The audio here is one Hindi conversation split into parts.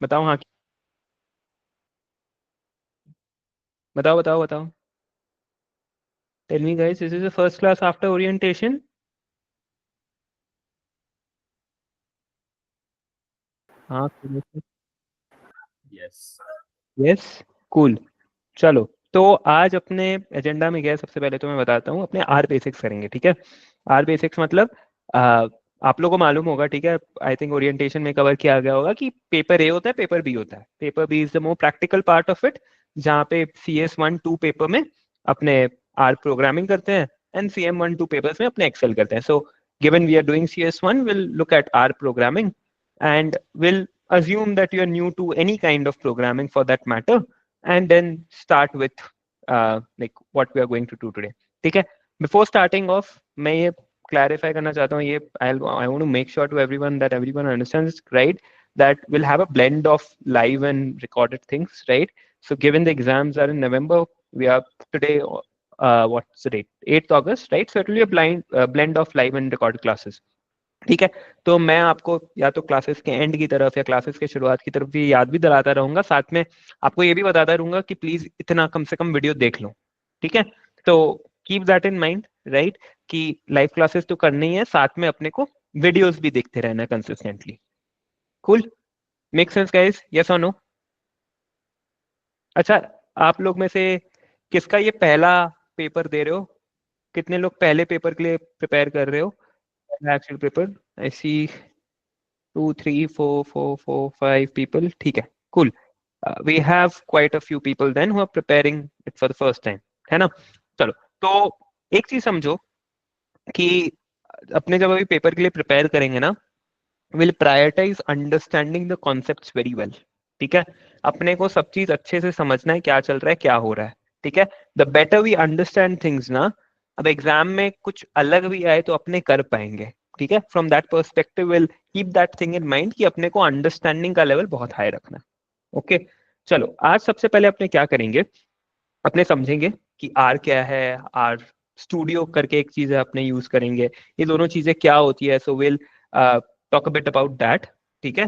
बताओ हाँ। बताओ बताओ बताओ। Tell me guys, this is the first class after orientation. हाँ। यस। यस। कूल। चलो, तो आज अपने एजेंडा में क्या है, सबसे पहले तो मैं बताता हूँ, अपने आर बेसिक्स करेंगे, ठीक है। आर बेसिक्स मतलब आ, आप लोगों को मालूम होगा, ठीक है। आई थिंक ओरिएंटेशन में कवर किया गया होगा कि पेपर ए होता है, पेपर बी होता है। Paper B is the more practical part of it, जहाँ पे CS1-2 पेपर में अपने आर प्रोग्रामिंग करते हैं, एंड CM1-2 पेपर्स में अपने एक्सेल करते हैं। So given we are doing CS1, will look at R programming and will assume that you are new to any kind of programming for that matter, and then start with like what we are going to do today. ठीक है। Before starting off, मैं ये clarify करना चाहता हूँ, ये I want to make sure to everyone that everyone understands, right, that we'll have a blend of live and recorded things, right? So given the exams are in November, we are today, what's the date? 8th August, right? So it will be a blend of live and recorded classes. ठीक है। तो मैं आपको या तो क्लासेस के एंड की तरफ या क्लासेस के शुरुआत की तरफ ये याद भी दिलाता रहूंगा, साथ में आपको ये भी बताता रहूंगा कि प्लीज इतना कम से कम वीडियो देख लो, ठीक है। तो keep that in mind, right, कि लाइव क्लासेस तो करनी ही है, साथ में अपने को वीडियोस भी देखते रहना consistently. Cool. Make sense guys, yes और नो? अच्छा, आप लोग में से किसका ये पहला पेपर दे रहे हो? कितने लोग पहले पेपर के लिए प्रिपेयर कर रहे हो? एक्चुअल पेपर, आई सी 2 3 4 4 4 5 people, ठीक है। cool. We have quite a few people then who are preparing it for the first time, है ना। चलो, तो एक चीज समझो कि अपने जब अभी पेपर के लिए प्रिपेयर करेंगे ना, will prioritise understanding the concepts very well, ठीक है। अपने को सब चीज अच्छे से समझना है, क्या चल रहा है, क्या हो रहा है, ठीक है। The better we understand things ना, अब एग्जाम में कुछ अलग भी आए तो अपने कर पाएंगे, ठीक है। From that perspective will keep that thing in mind कि अपने को अंडरस्टैंडिंग का लेवल बहुत हाई रखना है। ओके। चलो, आज सबसे पहले अपने क्या करेंगे, अपने समझेंगे कि आर क्या है, आर स्टूडियो करके एक चीज है, अपने यूज करेंगे, ये दोनों चीजें क्या होती है। So will talk a bit about that, ठीक है।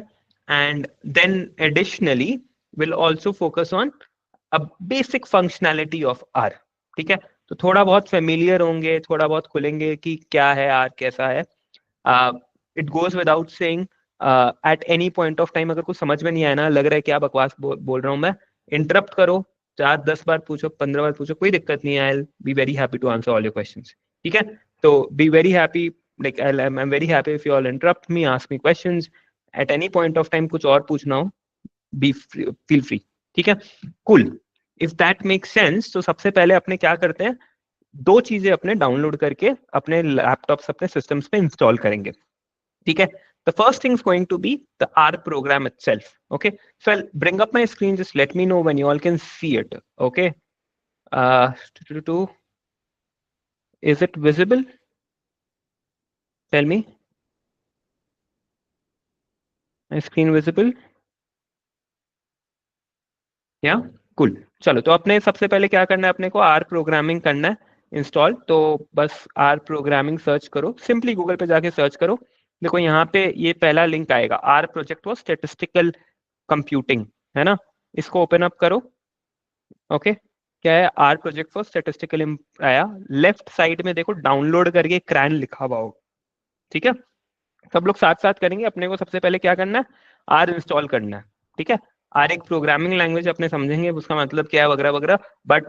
And then additionally will also focus on a basic functionality of R, ठीक है। तो थोड़ा बहुत फेमिलियर होंगे, थोड़ा बहुत खुलेंगे कि क्या है आर, कैसा है। It goes without saying, eight any point of time अगर कुछ समझ में नहीं आया ना, लग रहा है क्या बकवास बोल रहा हूँ मैं, इंटरप्ट करो, 4 10 बार पूछो, 15 बार पूछो, कोई दिक्कत नहीं है। I be very happy to answer all your questions, ठीक है। तो be very happy, like I am very happy if you all interrupt me, ask me questions at any point of time, कुछ और पूछना हो, बी फील फ्री, ठीक है। कुल। इफ दैट मेक सेंस, तो सबसे पहले अपने क्या करते हैं, दो चीजें अपने डाउनलोड करके अपने लैपटॉप्स, अपने सिस्टम्स पे इंस्टॉल करेंगे, ठीक है। The first thing is going to be the R program itself. Okay, so I'll bring up my screen. Just let me know when you all can see it. Okay. Uh, is it visible? Tell me. My screen visible? या cool. चलो, तो अपने सबसे पहले क्या करना है, अपने को आर प्रोग्रामिंग करना है इंस्टॉल। तो बस आर प्रोग्रामिंग सर्च करो, सिंपली गूगल पे जाके सर्च करो। देखो यहाँ पे ये पहला लिंक आएगा, R project for statistical computing, है ना। इसको ओपन अप करो। ओके। क्या है, आर प्रोजेक्ट फॉर स्टेटिस्टिकल आया। लेफ्ट साइड में देखो डाउनलोड करके क्रैन लिखा हुआ हो, ठीक है। सब लोग साथ साथ करेंगे। अपने को सबसे पहले क्या करना है, आर इंस्टॉल करना है, ठीक है। आर एक प्रोग्रामिंग लैंग्वेज, अपने समझेंगे उसका मतलब क्या है वगैरह वगैरह, बट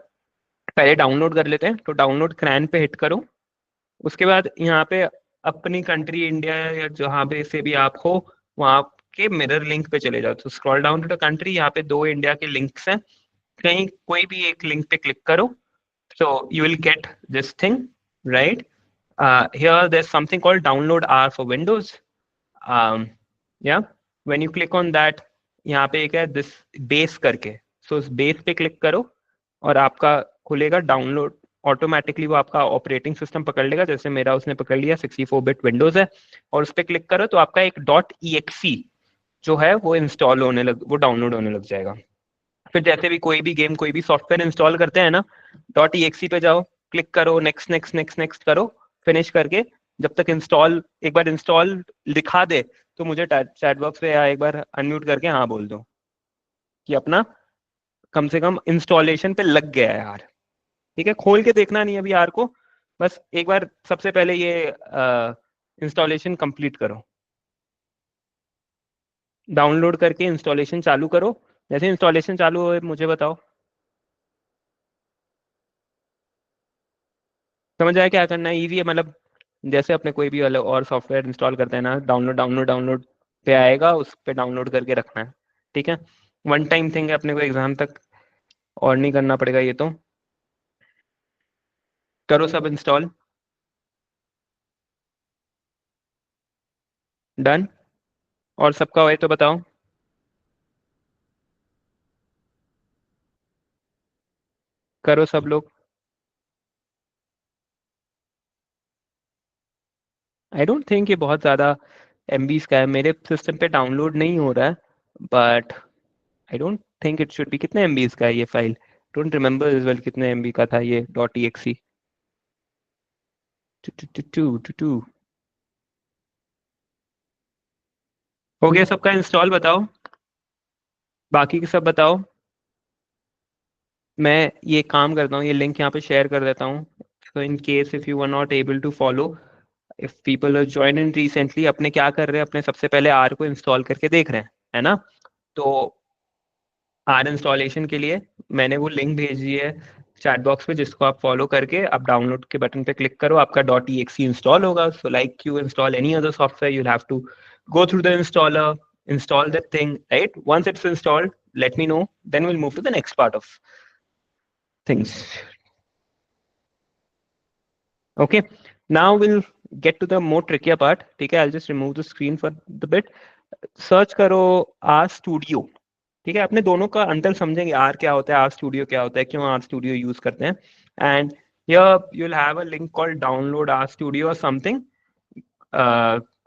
पहले डाउनलोड कर लेते हैं। तो डाउनलोड क्रैन पे हिट करो। उसके बाद यहाँ पे अपनी कंट्री इंडिया या जहाँ पे से भी आप हो, वहाँ के मिरर लिंक पे चले जाओ। तो scroll down to the country, यहाँ पे 2 इंडिया के लिंक्स हैं, कहीं कोई भी एक लिंक पे क्लिक करो। So you will get this thing, right? Here there's something called download R for Windows. Yeah, when you click on that, यहाँ पे एक है this base करके, so उस base पे क्लिक करो और आपका खुलेगा डाउनलोड। ऑटोमेटिकली वो आपका ऑपरेटिंग सिस्टम पकड़ लेगा, जैसे मेरा उसने पकड़ लिया, 64 बिट विंडोज है। और उस पर क्लिक करो तो आपका एक .exe जो है वो इंस्टॉल होने लग, वो डाउनलोड होने लग जाएगा। फिर जैसे भी कोई भी गेम, कोई भी सॉफ्टवेयर इंस्टॉल करते हैं ना, .exe पे जाओ, क्लिक करो, नेक्स्ट नेक्स्ट नेक्स्ट नेक्स्ट करो, फिनिश करके जब तक इंस्टॉल, एक बार इंस्टॉल दिखा दे तो मुझे चैट बॉक्स पे या एक बार अनम्यूट करके हाँ बोल दो। कि अपना कम से कम इंस्टॉलेशन पे लग गया है यार। ठीक है, खोल के देखना नहीं अभी यार को, बस एक बार सबसे पहले ये इंस्टॉलेशन कंप्लीट करो। डाउनलोड करके इंस्टॉलेशन चालू करो, जैसे इंस्टॉलेशन चालू हो मुझे बताओ। समझ आया क्या करना है? इजी है, मतलब जैसे अपने कोई भी अलग और सॉफ्टवेयर इंस्टॉल करते हैं ना, डाउनलोड डाउनलोड डाउनलोड पे आएगा, उस पे डाउनलोड करके रखना है। ठीक है, वन टाइम थिंग है, अपने को एग्जाम तक और नहीं करना पड़ेगा ये तो। करो सब इंस्टॉल। डन। और सबका हुआ है तो बताओ। करो सब लोग। आई डोंट थिंक ये बहुत ज़्यादा एमबीज का है, मेरे सिस्टम पे डाउनलोड नहीं हो रहा है, but I don't think it should be. कितने एमबीज का है ये फाइल? डोंट रिमेम्बर इज वेल कितने एमबी का था ये dot E X E. Two two two two two two. हो गया सबका इंस्टॉल? बताओ बाकी के सब बताओ। मैं ये काम करता हूँ, ये लिंक यहाँ पे शेयर कर देता हूँ, so in case if you were not able to follow, if people are joined in recently, अपने क्या कर रहे हैं, अपने सबसे पहले आर को इंस्टॉल करके देख रहे हैं, है ना? तो आर इंस्टॉलेशन के लिए मैंने वो लिंक भेजी है चैट बॉक्स में, जिसको आप फॉलो करके आप डाउनलोड के बटन पे क्लिक करो, आपका डॉट ई एक्स इंस्टॉल होगा। So like you install any other software, you'll have to go through the installer, install that thing, right? Once it's installed, let me know, then we'll move to the next part of things. Okay, now we'll get to the more trickier part. ठीक है, I'll just remove the screen for the bit. Search करो आर स्टूडियो। ठीक है, अपने दोनों का अंतर समझेंगे, आर क्या होता है, आर स्टूडियो क्या होता है, क्यों आर स्टूडियो यूज करते हैं। And here you'll have a link called download R Studio or something.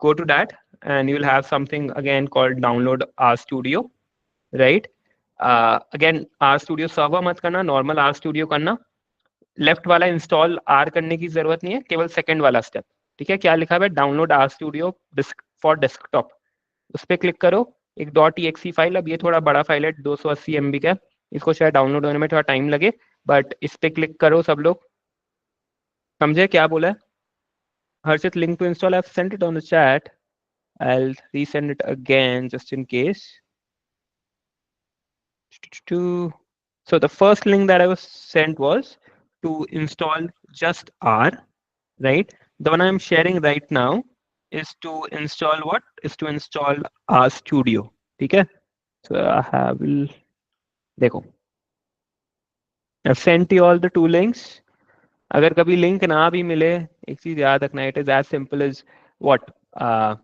Go to that and you'll have something again called download R Studio, right? Again R Studio server मत करना, normal R Studio करना। लेफ्ट वाला इंस्टॉल आर करने की जरूरत नहीं है, केवल सेकंड वाला स्टेप। ठीक है, क्या लिखा हुआ है? Download R studio for desktop. उस पर क्लिक करो। एक डॉट ई फाइल, अब ये थोड़ा बड़ा फाइल है, 280 MB का, इसको शायद डाउनलोड होने में थोड़ा टाइम लगे, बट इस पे क्लिक करो सब लोग। समझे क्या बोला है? Harshit, link to install I have sent it on the chat, I'll resend it again just in case. So the first link that I was sent was to install just R, right? The one I'm sharing right now is to install what? Is to install R Studio. ठीक है? So I have, देखो, I've sent you all the two links. अगर कभी लिंक ना भी मिले, एक चीज याद रखना, it is as simple as what? Uh,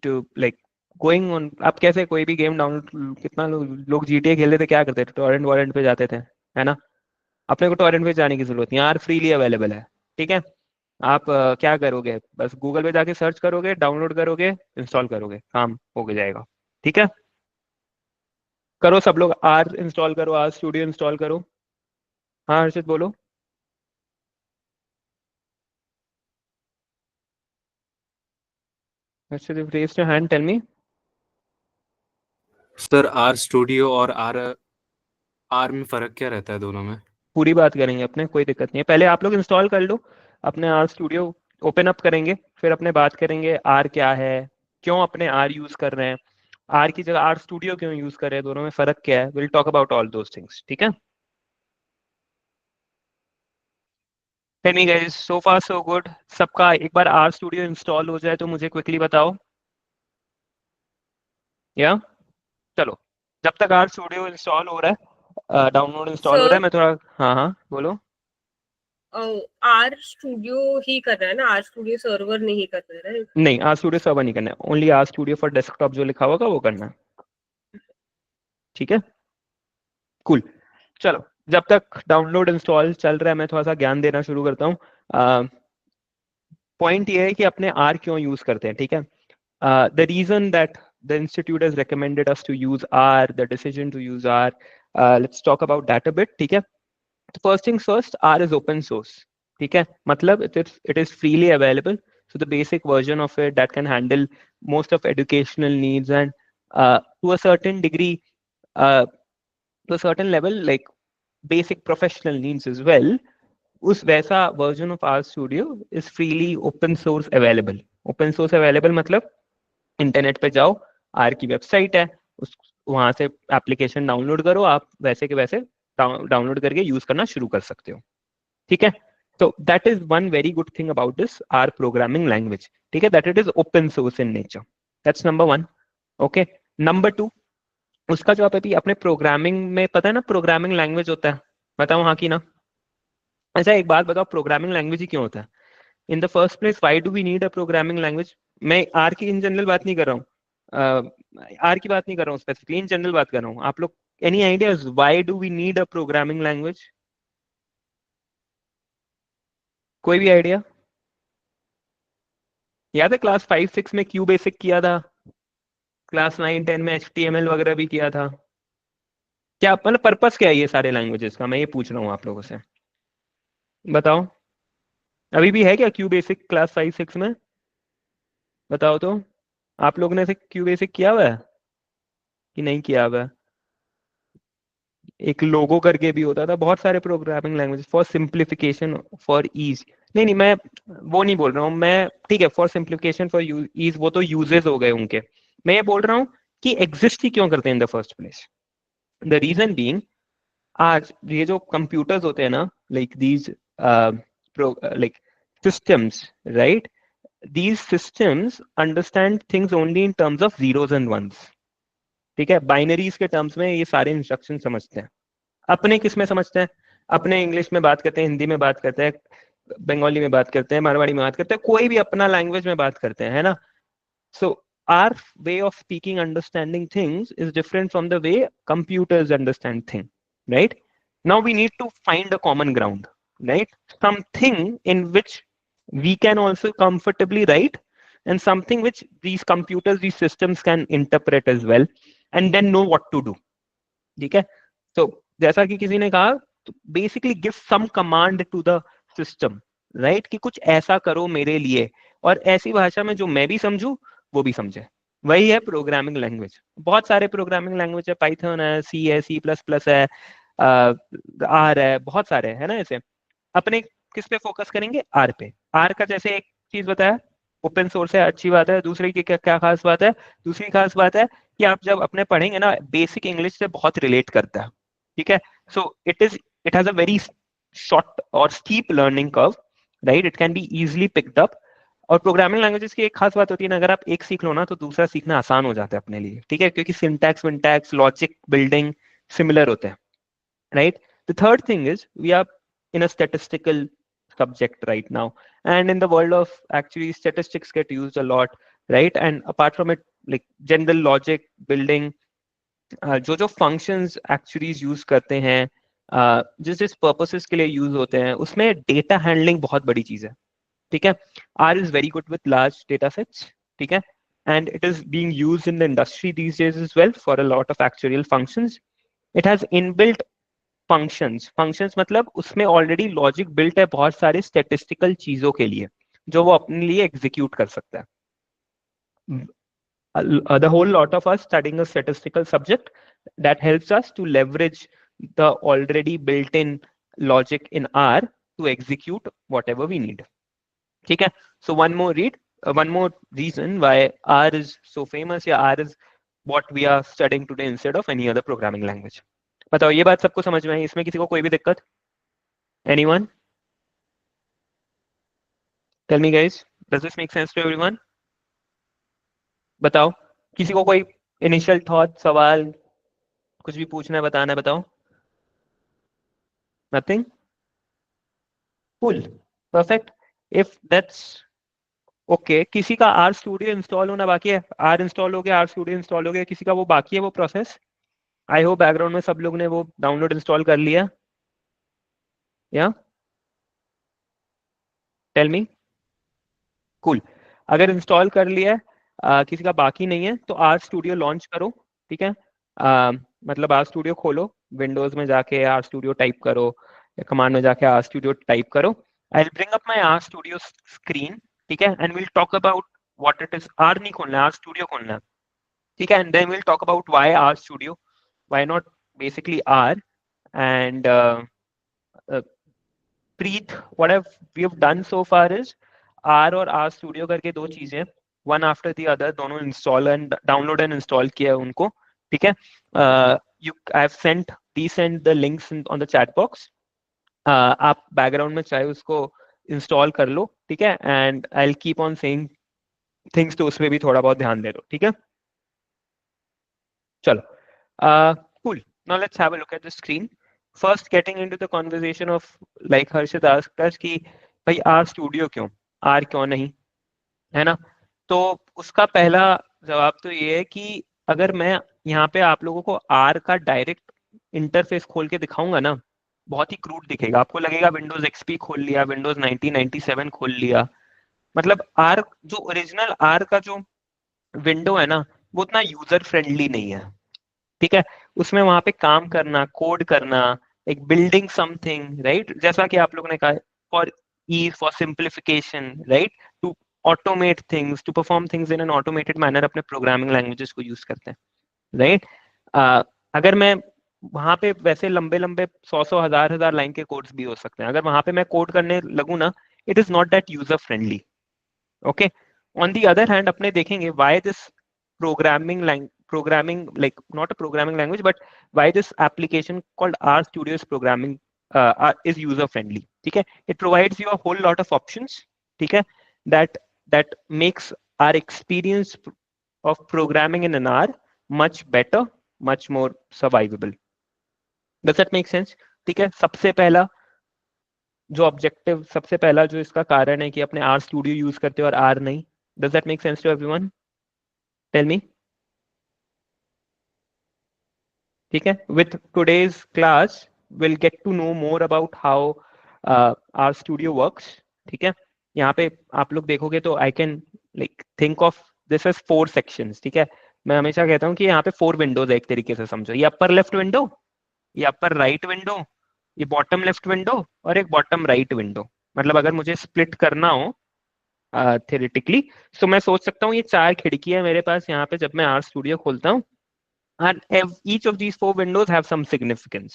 to like going on, आप कैसे कोई भी गेम डाउनलोड, कितना लोग GTA खेलते थे, क्या करते थे? टॉरेंट वॉरेंट पे जाते थे, है ना? अपने को टॉरेंट पे जाने की जरूरत नहीं, यार फ्रीली अवेलेबल है। ठीक है, आप क्या करोगे, बस गूगल पे जाके सर्च करोगे, डाउनलोड करोगे, इंस्टॉल करोगे, काम हो जाएगा। ठीक है, करो सब लोग, आर इंस्टॉल करो, आर स्टूडियो इंस्टॉल करो। हाँ हर्षित बोलो। Harshit raise your hand, tell me. Sir R studio और आर आर में फर्क क्या रहता है दोनों में? पूरी बात करेंगे अपने, कोई दिक्कत नहीं है, पहले आप लोग इंस्टॉल कर लो अपने आर स्टूडियो, ओपन अप करेंगे, फिर अपने बात करेंगे आर क्या है, क्यों अपने आर यूज कर रहे हैं, आर की जगह आर स्टूडियो क्यों यूज कर रहे हैं, दोनों में फर्क क्या है। Will talk about all those things. ठीक है, टेल मी गाइस, सो फार सो गुड? सबका एक बार आर स्टूडियो इंस्टॉल हो जाए तो मुझे क्विकली बताओ। या चलो, जब तक आर स्टूडियो इंस्टॉल हो रहा है, डाउनलोड इंस्टॉल हो रहा है, सर मैं थोड़ा, हाँ हाँ बोलो। आर स्टूडियो ही कर रहा है ना, आर स्टूडियो सर्वर नहीं कर रहा है? नहीं, आर स्टूडियो सर्वर नहीं करना है, only R studio for desktop जो लिखा होगा वो करना है। ठीक है, कूल। चलो, जब तक डाउनलोड इंस्टॉल चल रहा है, मैं थोड़ा सा ज्ञान देना शुरू करता हूँ। पॉइंट ये है कि अपने आर क्यों यूज करते हैं। ठीक है, the reason that the institute has recommended us to use R, the decision to use R. Let's talk about that a bit. ठीक है, तो first things first, R is open source. ठीक है, मतलब it is freely available. So the basic version of it that can handle most of educational needs, and to a certain degree to a certain level, like basic professional needs as well, उस वैसा version of R Studio is freely open source available. Open source available मतलब इंटरनेट पे जाओ, आर की वेबसाइट है, उस वहां से एप्लीकेशन डाउनलोड करो, आप वैसे के वैसे डाउनलोड करके यूज करना शुरू कर सकते हो. ठीक है, तो that is one very good thing about this R programming language. ठीक है, that it is open source in nature. That's number one. Okay, number two, उसका जो आप अभी अपने प्रोग्रामिंग में पता है ना, प्रोग्रामिंग लैंग्वेज होता है, बताओ हाँ की ना. अच्छा एक बात बताओ, प्रोग्रामिंग लैंग्वेज ही क्यों होता है? In the first place why do we need a programming language? मैं आर की इन जनरल बात नहीं कर रहा हूँ, आर की बात नहीं कर रहा हूँ स्पेसिफिकली, इन जनरल बात कर रहा हूँ. आप लोग any ideas why do we need a programming language? कोई भी आइडिया? याद है क्लास 5-6 में क्यू बेसिक किया था, क्लास 9-10 में HTML वगैरह भी किया था. क्या मतलब पर्पस क्या है ये सारे लैंग्वेजेस का, मैं ये पूछ रहा हूँ आप लोगों से, बताओ. अभी भी है क्या क्यू बेसिक क्लास 5-6 में? बताओ तो, आप लोगों ने से क्यू बेसिक किया हुआ है कि नहीं किया हुआ है? एक लोगो करके भी होता था, बहुत सारे programming language for simplification for ease. नहीं नहीं, मैं वो नहीं बोल रहा हूँ मैं. ठीक है, फॉर सिंप्लीफिकेशन फॉर ईज वो तो यूजेस हो गए उनके. मैं ये बोल रहा हूँ कि एग्जिस्ट ही क्यों करते हैं in the first place. The reason being, आज ये जो कंप्यूटर्स होते हैं ना, like these like systems, right? These systems understand things only in terms of zeros and ones. ठीक है, बाइनरीज के टर्म्स में ये सारे इंस्ट्रक्शन समझते हैं. अपने किस में समझते हैं? अपने इंग्लिश में बात करते हैं, हिंदी में बात करते हैं, बंगाली में बात करते हैं, मारवाड़ी में बात करते हैं, कोई भी अपना लैंग्वेज में बात करते हैं, है ना. So our way of speaking understanding things is different from the way computers understand thing, right. Now we need to find a common ground, right, something in which we can also comfortably write, and something which these computers, these systems can interpret as well and then know what to do. ठीक है, तो जैसा कि किसी ने कहा, basically give some command to the system, right, कि कुछ ऐसा करो मेरे लिए, और ऐसी भाषा में जो मैं भी समझू वो भी समझे. वही है प्रोग्रामिंग लैंग्वेज. बहुत सारे प्रोग्रामिंग लैंग्वेज है, पाइथन है, सी है, C++ है, आर है, बहुत सारे है ना. ऐसे अपने किस पे फोकस करेंगे? आर पे. आर का जैसे एक चीज बताया, ओपन सोर्स है, अच्छी बात है. दूसरी की क्या क्या खास बात है? दूसरी खास बात है कि आप जब अपने पढ़ेंगे ना, बेसिक इंग्लिश से बहुत रिलेट करता है. ठीक है, so it has a very short और steep learning curve, right. It can be easily picked up. और प्रोग्रामिंग लैंग्वेजेस की एक खास बात होती है ना, अगर आप एक सीख लो ना तो दूसरा सीखना आसान हो जाता है अपने लिए. ठीक है, क्योंकि सिंटैक्स विंटैक्स लॉजिक बिल्डिंग सिमिलर होते हैं, right? The third thing is we are in a statistical subject right now, and in the world of actually statistics get used a lot, right? And apart from it, like general logic building, जो जो functions actually use करते हैं, जिस जिस purposes के लिए use होते हैं, उसमें data handling बहुत बड़ी चीज है. ठीक है, R is very good with large data sets. ठीक है, and it is being used in the industry these days as well for a lot of actuarial functions. It has inbuilt functions मतलब उसमें ऑलरेडी लॉजिक बिल्ट है बहुत सारे स्टेटिस्टिकल चीजों के लिए, जो वो अपने लिए एग्जीक्यूट कर सकता है. The whole lot of us studying a statistical subject that helps us to leverage the already built-in logic in R to execute whatever we need. ठीक है, so one more reason why R is so famous, या R is what we are studying today instead of any other programming language. बताओ, ये बात सबको समझ में आई? इसमें किसी को कोई भी दिक्कत? Anyone? Tell me guys, does this make sense to everyone? बताओ, किसी को कोई इनिशियल थॉट, सवाल, कुछ भी पूछना है, बताना है, बताओ. Nothing? Cool. Perfect. If that's okay, किसी का R Studio इंस्टॉल होना बाकी है? R इंस्टॉल हो गया, R Studio इंस्टॉल हो गया, किसी का वो बाकी है वो प्रोसेस? आई होप बैकग्राउंड में सब लोग ने वो डाउनलोड इंस्टॉल कर लिया. या टेल मी. कूल. अगर इंस्टॉल कर लिया है, किसी का बाकी नहीं है, तो आर स्टूडियो लॉन्च करो. ठीक है, मतलब आर स्टूडियो खोलो, विंडोज में जाके आर स्टूडियो टाइप करो, या कमांड में जाके आर स्टूडियो टाइप करो. I will bring up my R studio screen. ठीक है, and will talk about what it is. R नहीं खोलना है, आर स्टूडियो खोलना है. ठीक है, and then will talk about why R studio, why not basically R? And Preet, what we have done so far is R और R Studio करके दो चीजें, one after the other, दोनों install and download and install किया है उनको, ठीक है? I have sent the links on the chat box. आप बैकग्राउंड में चाहे उसको इंस्टॉल कर लो, ठीक है? And I will keep on saying things, तो उसमें भी थोड़ा बहुत ध्यान दे दो, ठीक है? चलो, cool. Now let's have a look at the screen. First, getting into the conversation of, like Harshit asked us कि भाई R Studio क्यों, R क्यों नहीं, है ना? तो उसका पहला जवाब तो ये है कि अगर मैं यहाँ पे आप लोगों को R का डायरेक्ट इंटरफेस खोल के दिखाऊंगा ना, बहुत ही क्रूड दिखेगा, आपको लगेगा विंडोज एक्सपी खोल लिया, विंडोज 1997 खोल लिया। मतलब R, जो ओरिजिनल R का जो विंडो है ना, वो उतना यूजर फ्रेंडली नहीं है, ठीक है? उसमें वहां पे काम करना, कोड करना, एक बिल्डिंग समथिंग, राइट? जैसा कि आप लोगों ने कहा, for ease, for simplification, right, to automate things, to perform things in an automated manner, अपने प्रोग्रामिंग लैंग्वेजेस को यूज करते हैं, राइट? अगर मैं वहां पे वैसे लंबे लंबे 100 हजार लाइन के कोड्स भी हो सकते हैं, अगर वहां पे मैं कोड करने लगूं ना, it is not that user friendly, okay? On the other hand, अपने देखेंगे why this programming, like not a programming language, but why this application called R Studio is is user friendly, ठीक है? It provides you a whole lot of options, ठीक है, that makes our experience of programming in an R much better, much more survivable. Does that make sense? ठीक है? सबसे पहला जो ऑब्जेक्टिव, सबसे पहला जो इसका कारण है कि अपने R Studio यूज करते हो और R नहीं, does that make sense to everyone? Tell me. ठीक है? With today's class, we'll get to know more about how our studio works. ठीक है? यहाँ पे आप लोग देखोगे तो I can like think of this as 4 sections. ठीक है? मैं हमेशा कहता हूँ कि यहाँ पे 4 विंडोज है, एक तरीके से समझो। ये अपर लेफ्ट विंडो, ये अपर राइट विंडो, ये बॉटम लेफ्ट विंडो और एक बॉटम राइट विंडो। मतलब अगर मुझे स्प्लिट करना हो theoretically, तो मैं सोच सकता हूँ ये 4 खिड़की है मेरे पास यहाँ पे जब मैं R Studio खोलता हूँ, and each of these 4 windows have some significance,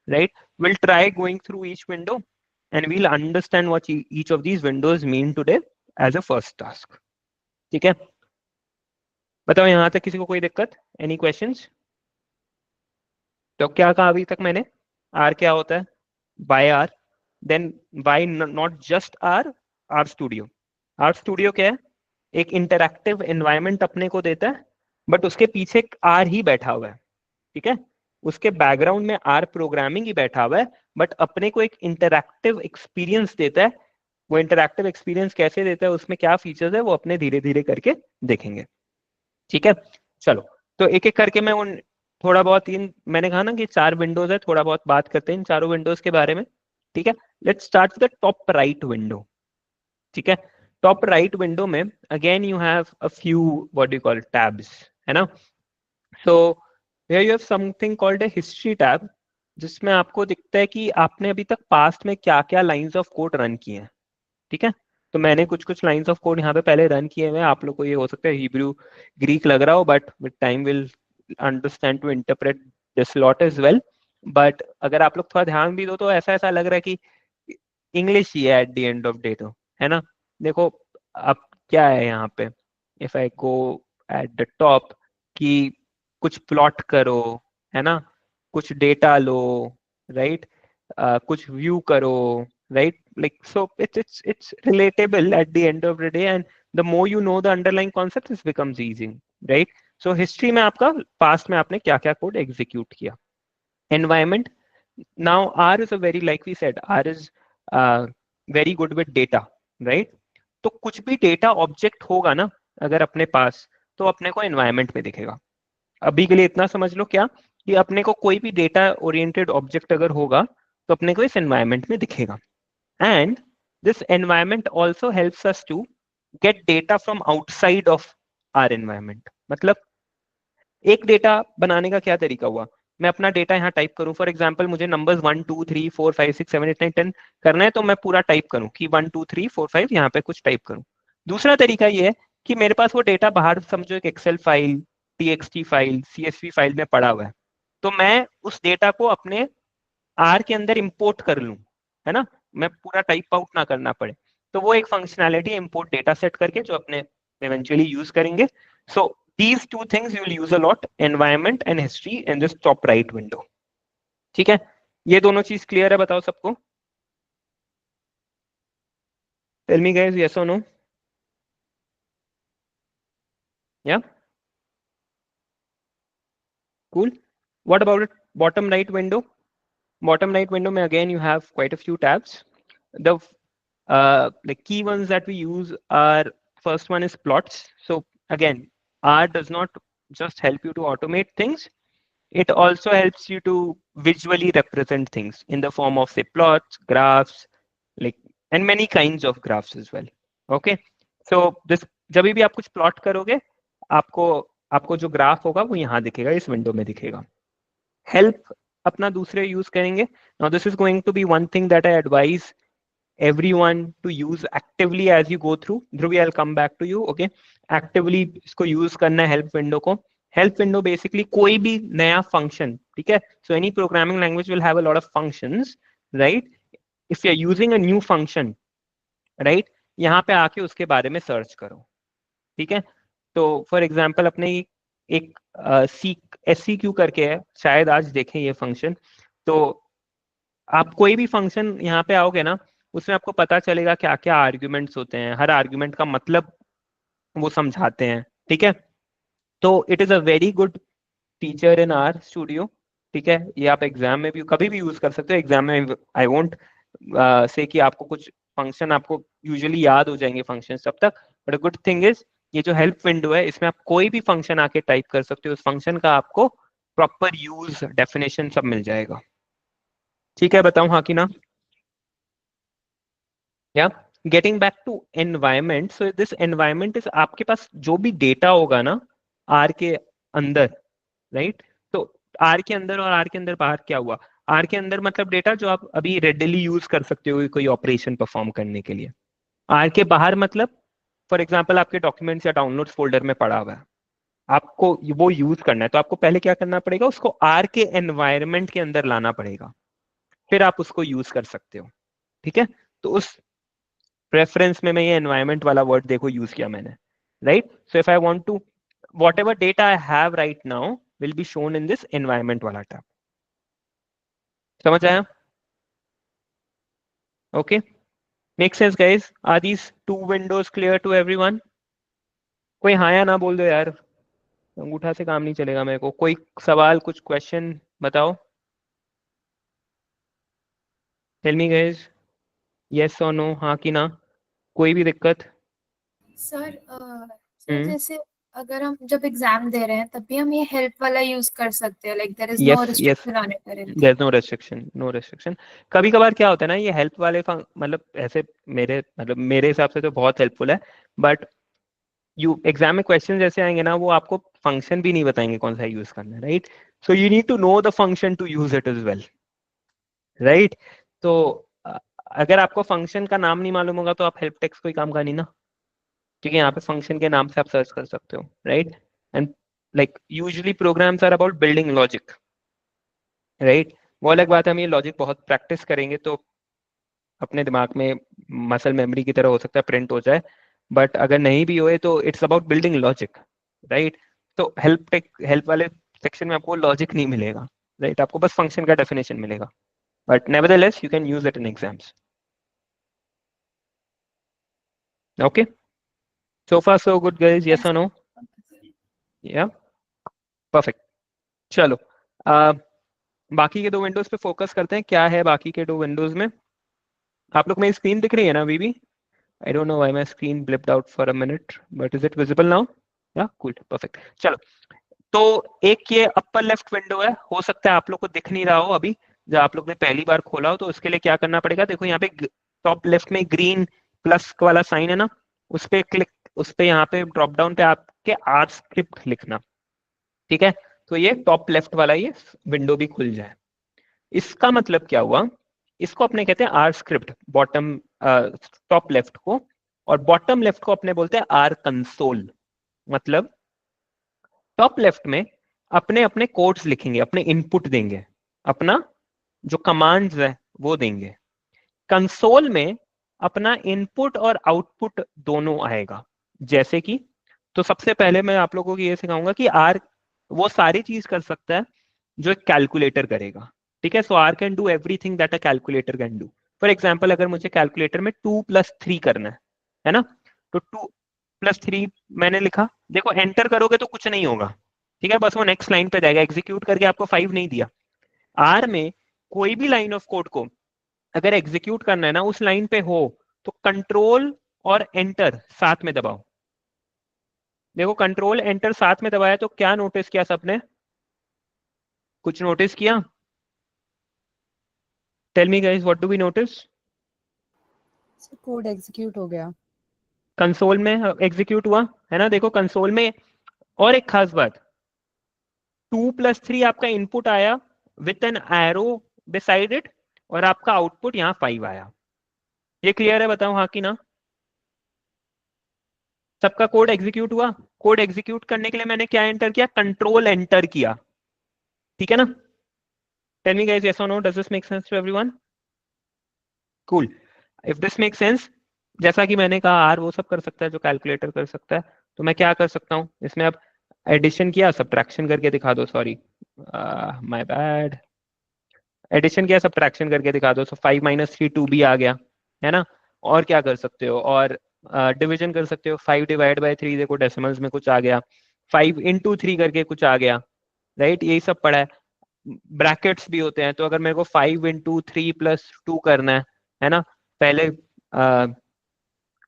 right? We'll try going through each window and we'll understand what each of these windows mean today as a first task. ठीक है? बताओ यहाँ तक किसी को कोई दिक्कत? Any questions? तो क्या कहा अभी तक मैंने? R क्या होता है? Why R? Then why not just R? R Studio. R Studio क्या है? एक इंटरैक्टिव एनवायरनमेंट अपने को देता है, बट उसके पीछे R ही बैठा हुआ है, ठीक है? उसके बैकग्राउंड में R प्रोग्रामिंग ही बैठा हुआ है, बट अपने को एक इंटरैक्टिव एक्सपीरियंस देता है। वो इंटरैक्टिव एक्सपीरियंस कैसे देता है, उसमें क्या फीचर्स है, वो अपने धीरे धीरे करके देखेंगे, ठीक है? चलो, तो एक एक करके मैं उन थोड़ा बहुत, इन मैंने कहा ना कि 4 विंडोज है, थोड़ा बहुत बात करते हैं इन चारों विंडोज के बारे में, ठीक है? Let's start with the top right window, ठीक है? टॉप राइट विंडो में again you have a few what do you call tabs, है ना? सो here you have something called a history tab, जिसमें आपको दिखता है कि आपने अभी तक पास्ट में क्या क्या लाइंस ऑफ कोड रन किए हैं, ठीक है? तो मैंने कुछ कुछ लाइंस ऑफ कोड यहाँ पे पहले रन किए हुए हैं। आप लोग को ये हो सकता है हिब्रू ग्रीक लग रहा हो, but with time will understand to interpret this lot as well. But अगर आप लोग थोड़ा ध्यान भी दो तो ऐसा ऐसा लग रहा है कि इंग्लिश ही है at the end of day, तो है ना? देखो अब क्या है यहाँ पे, if I go at the top कि कुछ प्लॉट करो, है ना? कुछ डेटा लो, राइट? कुछ व्यू करो, right? Like, so it's relatable at the end of the day, and the more you know the underlying concepts, it becomes easy, right? So history में आपका past में आपने क्या क्या कोड execute किया. Environment, now R is a very, like we said, R is very good with data, right? तो कुछ भी डेटा ऑब्जेक्ट होगा ना अगर अपने पास, तो अपने को एनवायरमेंट में दिखेगा। अभी के लिए इतना समझ लो क्या, कि अपने को कोई भी डेटा ओरिएंटेड ऑब्जेक्ट अगर होगा तो अपने को इस एनवायरमेंट में दिखेगा। And this environment also helps us to get data from outside of our environment. मतलब एक डेटा बनाने का क्या तरीका हुआ, मैं अपना डेटा यहाँ टाइप करूं, फॉर एग्जांपल मुझे नंबर्स 1 2 3 4 5 6 7 8 9 10 करना है, तो मैं पूरा टाइप करूं कि 1 2 3 4 5 यहाँ पे कुछ टाइप करूं। दूसरा तरीका ये है कि मेरे पास वो डेटा बाहर समझो एक Excel file, txt file, csv file में पड़ा हुआ है, तो मैं उस डेटा को अपने आर के अंदर इंपोर्ट कर लूं, है ना, मैं पूरा टाइप आउट ना करना पड़े। तो वो एक फंक्शनैलिटी है इंपोर्ट डेटा सेट करके जो अपने इवेंचुअली यूज करेंगे। So these two things you will use a lot, environment and history in this top right window. ठीक है, ये दोनों चीज क्लियर है, बताओ सबको। टेल मी गाइस, यस और नो? या cool. What about it? Bottom right window? Bottom right window mein again you have quite a few tabs. The key ones that we use are, first one is plots. So again, R does not just help you to automate things, it also helps you to visually represent things in the form of say plots, graphs, like, and many kinds of graphs as well. Okay, so this, जब भी आप कुछ प्लॉट करोगे आपको आपको जो ग्राफ होगा वो यहाँ दिखेगा, इस विंडो में दिखेगा। हेल्प अपना दूसरे यूज करेंगे। Now this is going to be one thing that I advise everyone to use actively as you go through. Dhruvi, I'll come back to you. Okay, actively इसको use करना है help window को। help window basically कोई भी नया function, ठीक है, so any programming language will have a lot of functions, right? if you're using a new function, right, यहाँ पे आके उसके बारे में सर्च करो, ठीक है। तो फॉर एग्जाम्पल अपने एक सीक SCQ करके है, शायद आज देखें ये फंक्शन। तो आप कोई भी फंक्शन यहाँ पे आओगे ना, उसमें आपको पता चलेगा क्या क्या आर्ग्यूमेंट्स होते हैं, हर आर्ग्यूमेंट का मतलब वो समझाते हैं, ठीक है। तो it is a very good feature in are studio, ठीक है। ये आप एग्जाम में भी कभी भी यूज कर सकते हो। एग्जाम में आई वोंट से कि आपको कुछ फंक्शन आपको यूजुअली याद हो जाएंगे फंक्शन तब तक, बट गुड थिंग इज ये जो हेल्प विंडो है इसमें आप कोई भी फंक्शन आके टाइप कर सकते हो, उस फंक्शन का आपको प्रॉपर यूज डेफिनेशन सब मिल जाएगा। ठीक है, बताऊं हाँ कि ना? या getting back to environment, so this environment is आपके पास जो भी डेटा होगा ना आर के अंदर, राइट? तो आर के अंदर और आर के अंदर बाहर क्या हुआ? आर के अंदर मतलब डेटा जो आप अभी रेडिली यूज कर सकते हो कोई ऑपरेशन परफॉर्म करने के लिए। आर के बाहर मतलब फॉर एग्जाम्पल आपके डॉक्यूमेंट्स या डाउनलोड्स फोल्डर में पड़ा हुआ है, आपको वो यूज करना है, तो आपको पहले क्या करना पड़ेगा, उसको आर के एनवायरमेंट के अंदर लाना पड़ेगा, फिर आप उसको यूज कर सकते हो, ठीक है। तो उस प्रेफरेंस में मैं ये एनवायरमेंट वाला वर्ड देखो यूज किया मैंने, right? So if I want to, whatever data I have right now will be shown in this environment वाला tab। समझ आया? Okay, make sense guys? Are these two windows clear to everyone? कोई हाँ या ना बोल दो यार, अंगूठा से काम नहीं चलेगा मेरे को। कोई सवाल, कुछ क्वेश्चन बताओ। टेल मी गाइस, यस और नो, हाँ कि ना, कोई भी दिक्कत? सर जैसे अगर हम जब एग्जाम दे रहे हैं तब भी हम ये हेल्प वाला यूज कर सकते हैं, like there is no restriction on it? There is no restriction, no restriction. कभी कभार क्या होता है ना, ये हेल्प वाले मतलब ऐसे मेरे हिसाब से तो बहुत हेल्पफुल है, बट यू एग्जाम में क्वेश्चन जैसे आएंगे ना, वो आपको फंक्शन भी नहीं बताएंगे कौन सा यूज करना है, right? So you need to know the function to use it is well, right? तो अगर आपको फंक्शन का नाम नहीं मालूम होगा तो आप हेल्प टेक्स्ट कोई काम का नहीं ना, क्योंकि यहाँ पे फंक्शन के नाम से आप सर्च कर सकते हो, right? And like usually programs are about building logic, right? वो अलग बात है, हम ये लॉजिक बहुत प्रैक्टिस करेंगे तो अपने दिमाग में मसल मेमोरी की तरह हो सकता है प्रिंट हो जाए, बट अगर नहीं भी होए तो it's about building logic, right? तो हेल्प वाले सेक्शन में आपको लॉजिक नहीं मिलेगा, राइट? आपको बस फंक्शन का डेफिनेशन मिलेगा, but nevertheless you can use it in exams. Okay, so far so good guys, yes or no? Yeah, perfect। चलो बाकी के दो विंडोज पे फोकस करते हैं। क्या है बाकी के दो विंडोज में? आप लोग मेरी स्क्रीन दिख रही है ना अभी भी? I don't know why my screen blipped out for a minute, but is it visible now? Yeah, cool, perfect। चलो, तो एक ये अपर लेफ्ट विंडो है, हो सकता है आप लोग को दिख नहीं रहा हो अभी, जब आप लोग ने पहली बार खोला हो, तो उसके लिए क्या करना पड़ेगा, देखो यहाँ पे टॉप लेफ्ट में ग्रीन प्लस वाला साइन है ना, उस पे क्लिक, उस पे यहाँ पे ड्रॉप डाउन पे आपके आर स्क्रिप्ट लिखना, ठीक है? तो ये टॉप लेफ्ट वाला ये विंडो भी खुल जाए। इसका मतलब क्या हुआ, इसको अपने कहते हैं R script, bottom top left को, और बॉटम लेफ्ट को अपने बोलते हैं आर कंसोल। मतलब टॉप लेफ्ट में अपने अपने कोड्स लिखेंगे, अपने इनपुट देंगे, अपना जो कमांड्स है वो देंगे। कंसोल में अपना इनपुट और आउटपुट दोनों आएगा। जैसे कि, तो सबसे पहले मैं आप लोगों को ये सिखाऊंगा कि आर वो सारी चीज कर सकता है जो एक कैलकुलेटर करेगा, ठीक है। So R can do everything that a calculator can do. For example, अगर मुझे कैलकुलेटर में 2+3 करना है ना, तो 2+3 मैंने लिखा, देखो एंटर करोगे तो कुछ नहीं होगा, ठीक है, बस वो नेक्स्ट लाइन पे जाएगा, एग्जीक्यूट करके आपको 5 नहीं दिया। आर में कोई भी लाइन ऑफ कोड को अगर एग्जीक्यूट करना है ना, उस लाइन पे हो तो कंट्रोल और एंटर साथ में दबाओ। देखो कंट्रोल एंटर साथ में दबाया तो क्या नोटिस किया सबने, कुछ नोटिस किया? Tell me guys, what do we notice? Code execute हो गया, कंसोल में एग्जीक्यूट हुआ है ना। देखो कंसोल में और एक खास बात, 2+3 आपका इनपुट आया with an arrow beside it, और आपका आउटपुट यहाँ 5 आया। ये क्लियर है? बताओ हाँ कि ना। सबका कोड एग्जीक्यूट हुआ। कोड एग्जीक्यूट करने के लिए मैंने क्या एंटर किया? कंट्रोल एंटर किया, ठीक है ना। टेल मी गाइस, यस और no, does this make sense to everyone? Cool. If this make sense, जैसा कि मैंने कहा आर वो सब कर सकता है जो कैलकुलेटर कर सकता है, तो मैं क्या कर सकता हूँ इसमें? अब एडिशन किया, सब्ट्रैक्शन करके दिखा दो, सॉरी माय बैड, एडिशन किया सब्ट्रैक्शन करके दिखा दो। सो 5 - 3 2 भी आ गया, है ना। और क्या कर सकते हो? और डिवीजन कर सकते हो, 5/3, देखो डेसिमल्स में कुछ आ गया, 5 × 3 करके कुछ आ गया, राइट, यही सब पढ़ा है। ब्रैकेट्स भी होते हैं, तो अगर मेरे को 5 × 3 + 2 करना है ना, पहले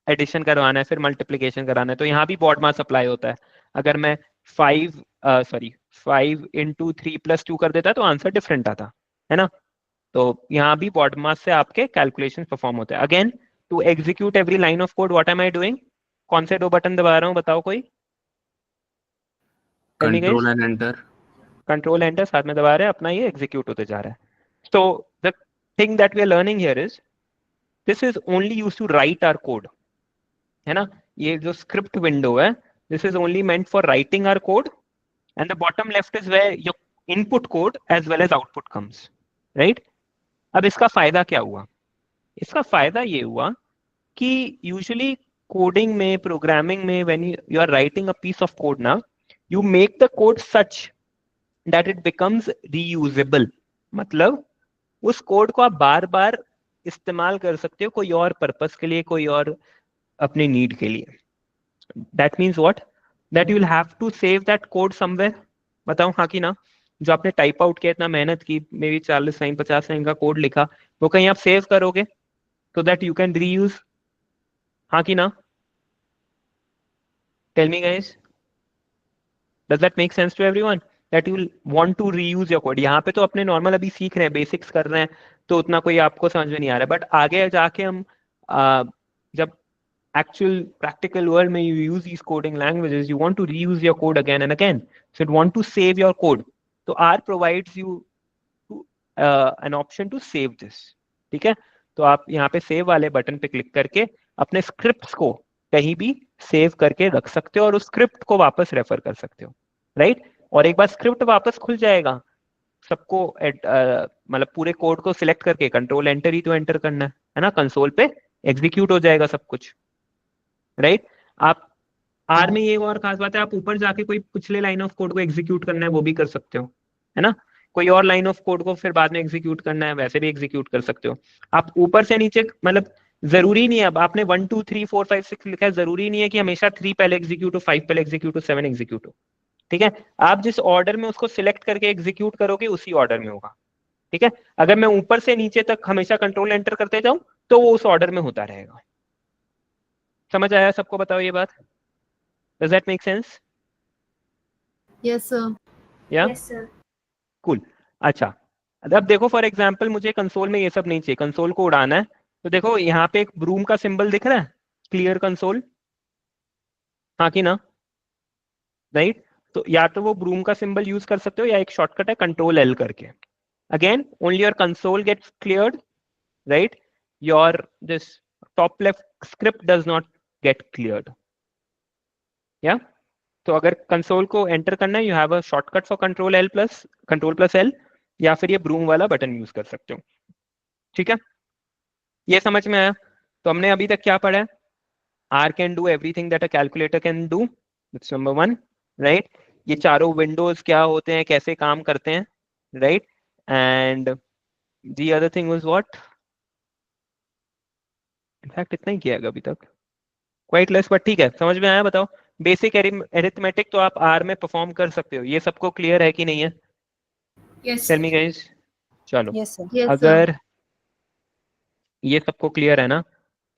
एडिशन करवाना है फिर मल्टीप्लिकेशन कराना है, तो यहाँ भी बॉड मास अप्लाई होता है। अगर मैं 5 × 3 + 2 कर देता तो आंसर डिफरेंट आता, है ना। तो यहाँ भी बॉड मास से आपके कैलकुलेशन परफॉर्म होते हैं। Again, to execute every line of code, what am I doing? कौन से 2 बटन दबा रहा हूँ, बताओ कोई? Control and enter. Control enter साथ में दबा रहे हैं, अपना ये एग्जीक्यूट होते जा रहा है। तो the thing that we are learning here is, this is only used to write our code, है ना। ये जो स्क्रिप्ट विंडो है, this is only meant for writing our code, and the bottom left is where your input code as well as output comes, right. अब इसका फायदा क्या हुआ? इसका फायदा ये हुआ कि यूजुअली कोडिंग में, प्रोग्रामिंग में, when you are writing a piece of code ना, you make the code such that it becomes reusable. मतलब उस कोड को आप बार बार इस्तेमाल कर सकते हो, कोई और पर्पस के लिए, कोई और अपनी नीड के लिए। That means what? That you will have to save that code somewhere. बताओ हाँ कि ना। जो आपने टाइप आउट किया, इतना मेहनत की, मे बी 40 लाइन 50 लाइन का कोड लिखा, वो कहीं आप सेव करोगे so that you can reuse, हाँ कि ना? Tell me guys, does that make sense to everyone that you will want to reuse your code? यहाँ पे तो अपने नॉर्मल अभी सीख रहे हैं, बेसिक्स कर रहे हैं, तो उतना कोई आपको समझ में नहीं आ रहा है, बट आगे जाके हम जब actual practical world में you use these coding languages, you want to reuse your code again and again, so you want to save your code, तो R provides you an option to save this, ठीक है। तो आप यहाँ पे सेव वाले बटन पे क्लिक करके अपने स्क्रिप्ट्स को कहीं भी सेव करके रख सकते हो और उस स्क्रिप्ट को वापस रेफर कर सकते हो, राइट। और एक बार स्क्रिप्ट वापस खुल जाएगा, सबको मतलब पूरे कोड को सिलेक्ट करके कंट्रोल एंटर ही तो एंटर करना है ना, कंसोल पे एग्जीक्यूट हो जाएगा सब कुछ, राइट। आप आर में ये और खास बात है, आप ऊपर जाके कोई पिछले लाइन ऑफ कोड को एग्जीक्यूट करना है वो भी कर सकते हो, है ना। कोई और लाइन ऑफ कोड को फिर बाद में एग्जीक्यूट करना है, वैसे भी एग्जीक्यूट कर सकते हो। आप ऊपर से नीचे, मतलब जरूरी नहीं है, अब आपने 1 2 3 4 5 6 लिखा है, जरूरी नहीं है कि हमेशा 3 पहले एग्जीक्यूट हो, 5 पहले एग्जीक्यूट हो, 7 एग्जीक्यूट हो, ठीक है। आप जिस ऑर्डर में उसको सिलेक्ट करके एग्जीक्यूट करोगे उसी ऑर्डर में होगा, ठीक है। अगर मैं ऊपर से नीचे तक हमेशा कंट्रोल एंटर करते जाऊं तो वो उस ऑर्डर में होता रहेगा। समझ आया सबको? बताओ ये बात, does that make sense? Yes sir. या Yes, sir. कूल। अच्छा, अब देखो फॉर एग्जांपल मुझे कंसोल में ये सब नहीं चाहिए, कंसोल को उड़ाना है, तो देखो यहाँ पे एक ब्रूम का सिंबल दिख रहा है, क्लियर कंसोल, हाँ कि ना, राइट। तो या तो वो ब्रूम का सिंबल यूज कर सकते हो या एक शॉर्टकट है कंट्रोल एल करके। Again only your console gets cleared, right, your this top left script does not get cleared, या। तो अगर कंसोल को एंटर करना है, you have a shortcut for control plus L, या फिर ये ब्रूम वाला बटन यूज कर सकते हो। ठीक है, ये समझ में आया? तो हमने अभी तक क्या पढ़ा है? R can do everything that a calculator can do. That's number one, right? ये चारों विंडोज क्या होते हैं, कैसे काम करते हैं, right? And the other thing was what? In fact, इतना ही किया है अभी तक, quite less, but ठीक है, समझ में आया? बताओ, बेसिक अरिथमेटिक तो आप R में परफॉर्म कर सकते हो, ये सबको क्लियर है कि नहीं है? Yes. Tell me guys. चलो, Yes, sir. Yes, sir. अगर ये सबको क्लियर है ना,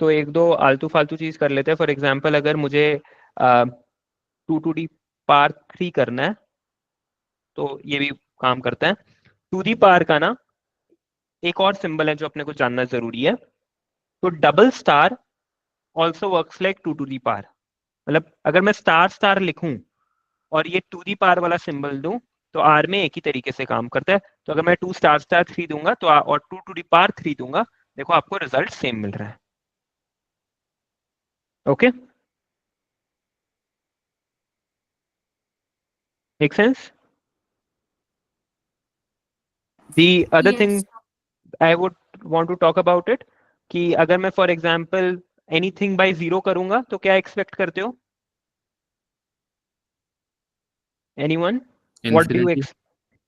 तो एक दो आलतू फालतू चीज कर लेते हैं। फॉर एग्जाम्पल, अगर मुझे 2 पावर 3 करना है, तो ये भी काम करता है। 2 पावर का ना एक और सिंबल है जो अपने को जानना जरूरी है। तो double star also works like 2 power, मतलब अगर मैं स्टार स्टार लिखूं और ये 2 पावर वाला सिंबल दूं, तो आर में एक ही तरीके से काम करता है। तो अगर मैं 2 स्टार स्टार 3 दूंगा तो और 2 पावर 3 दूंगा, देखो आपको रिजल्ट सेम मिल रहा है। Okay, make sense? The other thing Yes. I would want to talk about it, कि अगर मैं फॉर एग्जाम्पल एनीथिंग बाय 0 करूंगा तो क्या एक्सपेक्ट करते हो? Anyone? What do you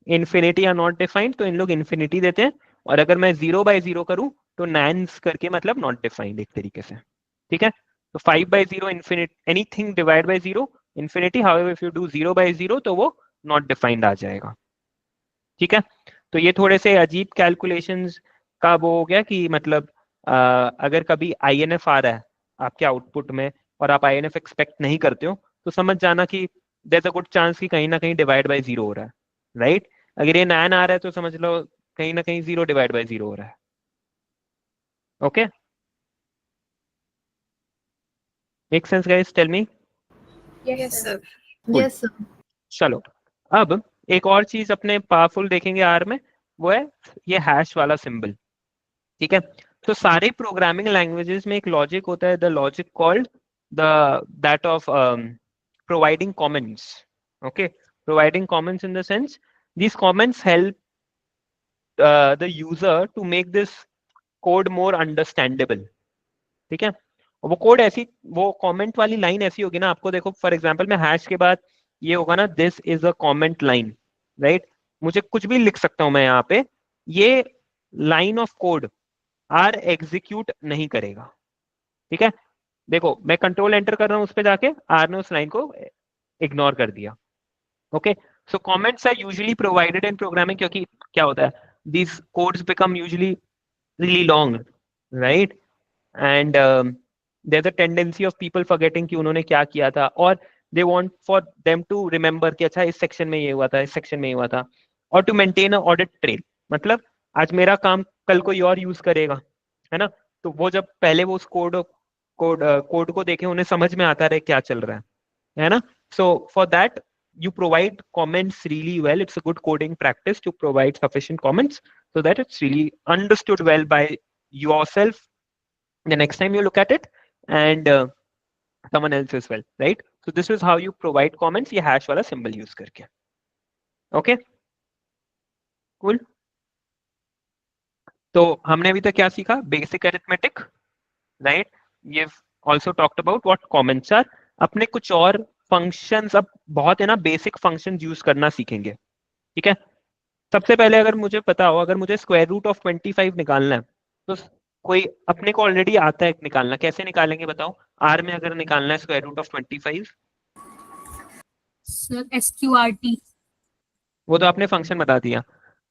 infinity are not defined, तो इन लोग इन्फिनिटी देते हैं। और अगर मैं 0 बाय 0 करूं तो नैन्स करके मतलब नॉट डिफाइंड एक तरीके से। ठीक है, तो 5 by 0 infinity, anything divide by 0 infinity, however if you do 0 by 0 तो वो नॉट डिफाइंड आ जाएगा। ठीक है, तो ये थोड़े से अजीब कैलकुलेशंस का वो हो गया कि मतलब अगर कभी INF आ रहा है आपके आउटपुट में और आप INF एक्सपेक्ट नहीं करते हो, तो समझ जाना कि there is a good chance कि कहीं ना कहीं डिवाइड बाय 0 हो रहा है, राइट? अगर ये नैन आ रहा है तो समझ लो कहीं ना कहीं 0 डिवाइड बाय 0 हो रहा है। Okay, make sense guys? Tell me. Yes, sir. Yes, sir. चलो, अब एक और चीज अपने पावरफुल देखेंगे आर में, वो है ये हैश वाला सिंबल। ठीक है, तो सारे प्रोग्रामिंग लैंग्वेजेस में एक लॉजिक होता है, the logic called that of providing comments. Okay, providing comments in the sense these comments help the user to make this code more understandable। ठीक है, और वो कोड ऐसी, वो कमेंट वाली लाइन ऐसी होगी ना, आपको देखो फॉर एग्जांपल मैं हैश के बाद ये होगा ना, this is a comment line, right? मुझे कुछ भी लिख सकता हूं मैं यहाँ पे, ये line of code R execute नहीं करेगा। ठीक है, देखो मैं कंट्रोल एंटर कर रहा हूं उस पे जाके, आर ने उस लाइन को इग्नोर कर दिया। Okay, so comments are usually provided in programming, क्योंकि क्या होता है, these codes become usually really long, right? And there's a tendency of people forgetting कि उन्होंने क्या किया था, और they want for them to remember कि अच्छा इस सेक्शन में ये हुआ था, इस सेक्शन में ये हुआ था, और to maintain a audit trail, मतलब आज मेरा काम कल कोई और यूज करेगा, है ना? तो वो जब पहले वो उस कोड को देखे, उन्हें समझ में आता रहे क्या चल रहा है ना? So for that you provide comments really well. It's a good coding practice to provide sufficient comments so that it's really understood well by yourself the next time you look at it, and someone else as well, right? So this is how you provide comments, ये hash वाला symbol use करके। Okay, cool। तो हमने अभी तक क्या सीखा? Basic arithmetic, right? ये also talked about what comments are। अपने कुछ और फंक्शंस अब बहुत है ना, बेसिक फंक्शंस यूज करना सीखेंगे। ठीक है, सबसे पहले अगर मुझे पता हो, अगर मुझे स्क्वायर रूट ऑफ 25 निकालना है, तो कोई अपने को ऑलरेडी आता है निकालना, कैसे निकालेंगे बताओ? आर में अगर निकालना है square root of 25, Sir, SQRT. वो तो आपने फंक्शन बता दिया।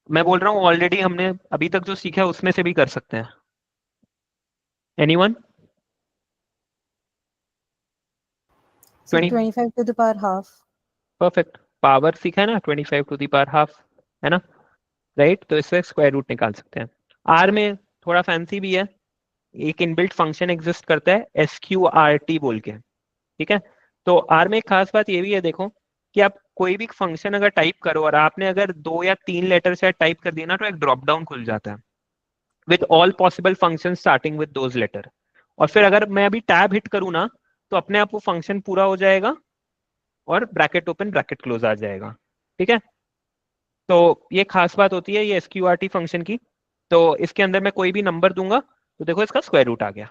मैं बोल रहा हूँ ऑलरेडी हमने अभी तक जो सीखा है उसमें से भी कर सकते हैं। Anyone? So 25 to the power half. Perfect, power सीखा है ना, 25 टू द पावर हाफ, है ना? राइट, तो इससे स्क्वायर रूट निकाल सकते हैं। आर में थोड़ा फैंसी भी है, एक इनबिल्ट फंक्शन एग्जिस्ट करता है SQRT बोल के। ठीक है, तो आर में एक खास बात ये भी है, देखो कि आप कोई भी फंक्शन अगर टाइप करो और आपने अगर 2 या 3 लेटर से टाइप कर दिया ना, तो एक ड्रॉप डाउन खुल जाता है with all possible function starting with those letter. और फिर अगर मैं अभी टैब हिट करूँ ना, तो अपने आप वो फंक्शन पूरा हो जाएगा और ब्रैकेट ओपन ब्रैकेट क्लोज आ जाएगा। ठीक है, तो ये खास बात होती है ये SQRT फंक्शन की। तो इसके अंदर मैं कोई भी नंबर दूंगा तो देखो इसका स्क्वायर रूट आ गया,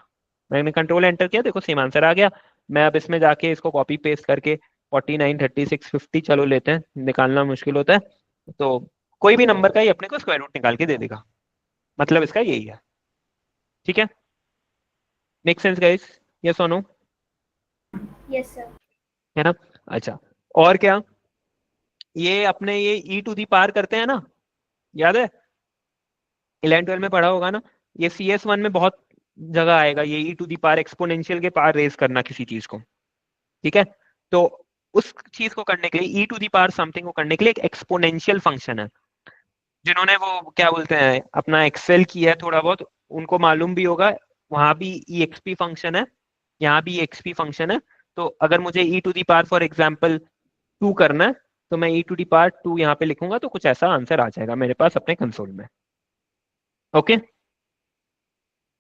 मैंने कंट्रोल एंटर किया, देखो सेम आंसर आ गया। मैं अब इसमें जाके इसको कॉपी पेस्ट करके 49, 36, 50 चलो लेते हैं, निकालना मुश्किल होता है, तो कोई भी नंबर का ही अपने को स्क्वायर रूट निकाल के दे देगा, मतलब इसका यही है। ठीक है, मेक सेंस गाइस, यस और नो? Yes sir. है ना? अच्छा, और क्या, ये अपने ये e⁻⁴ करते हैं ना, याद है 11 12 में पढ़ा होगा ना, ये CS1 में बहुत जगह आएगा, ये e⁻ एक्सपोनेंशियल के पार रेज करना किसी चीज को। ठीक है, तो उस चीज को करने के लिए e⁻ समथिंग को करने के लिए एक एक्सपोनेंशियल फंक्शन है। जिन्होंने वो क्या बोलते हैं अपना एक्सेल किया है थोड़ा बहुत, उनको मालूम भी होगा, वहां भी exp फंक्शन है, यहाँ भी exp फंक्शन है। तो अगर मुझे e⁻ फॉर एग्जाम्पल 2 करना है तो मैं e⁻2 यहाँ पे लिखूंगा तो कुछ ऐसा आंसर आ जाएगा मेरे पास अपने कंसोल में। Okay,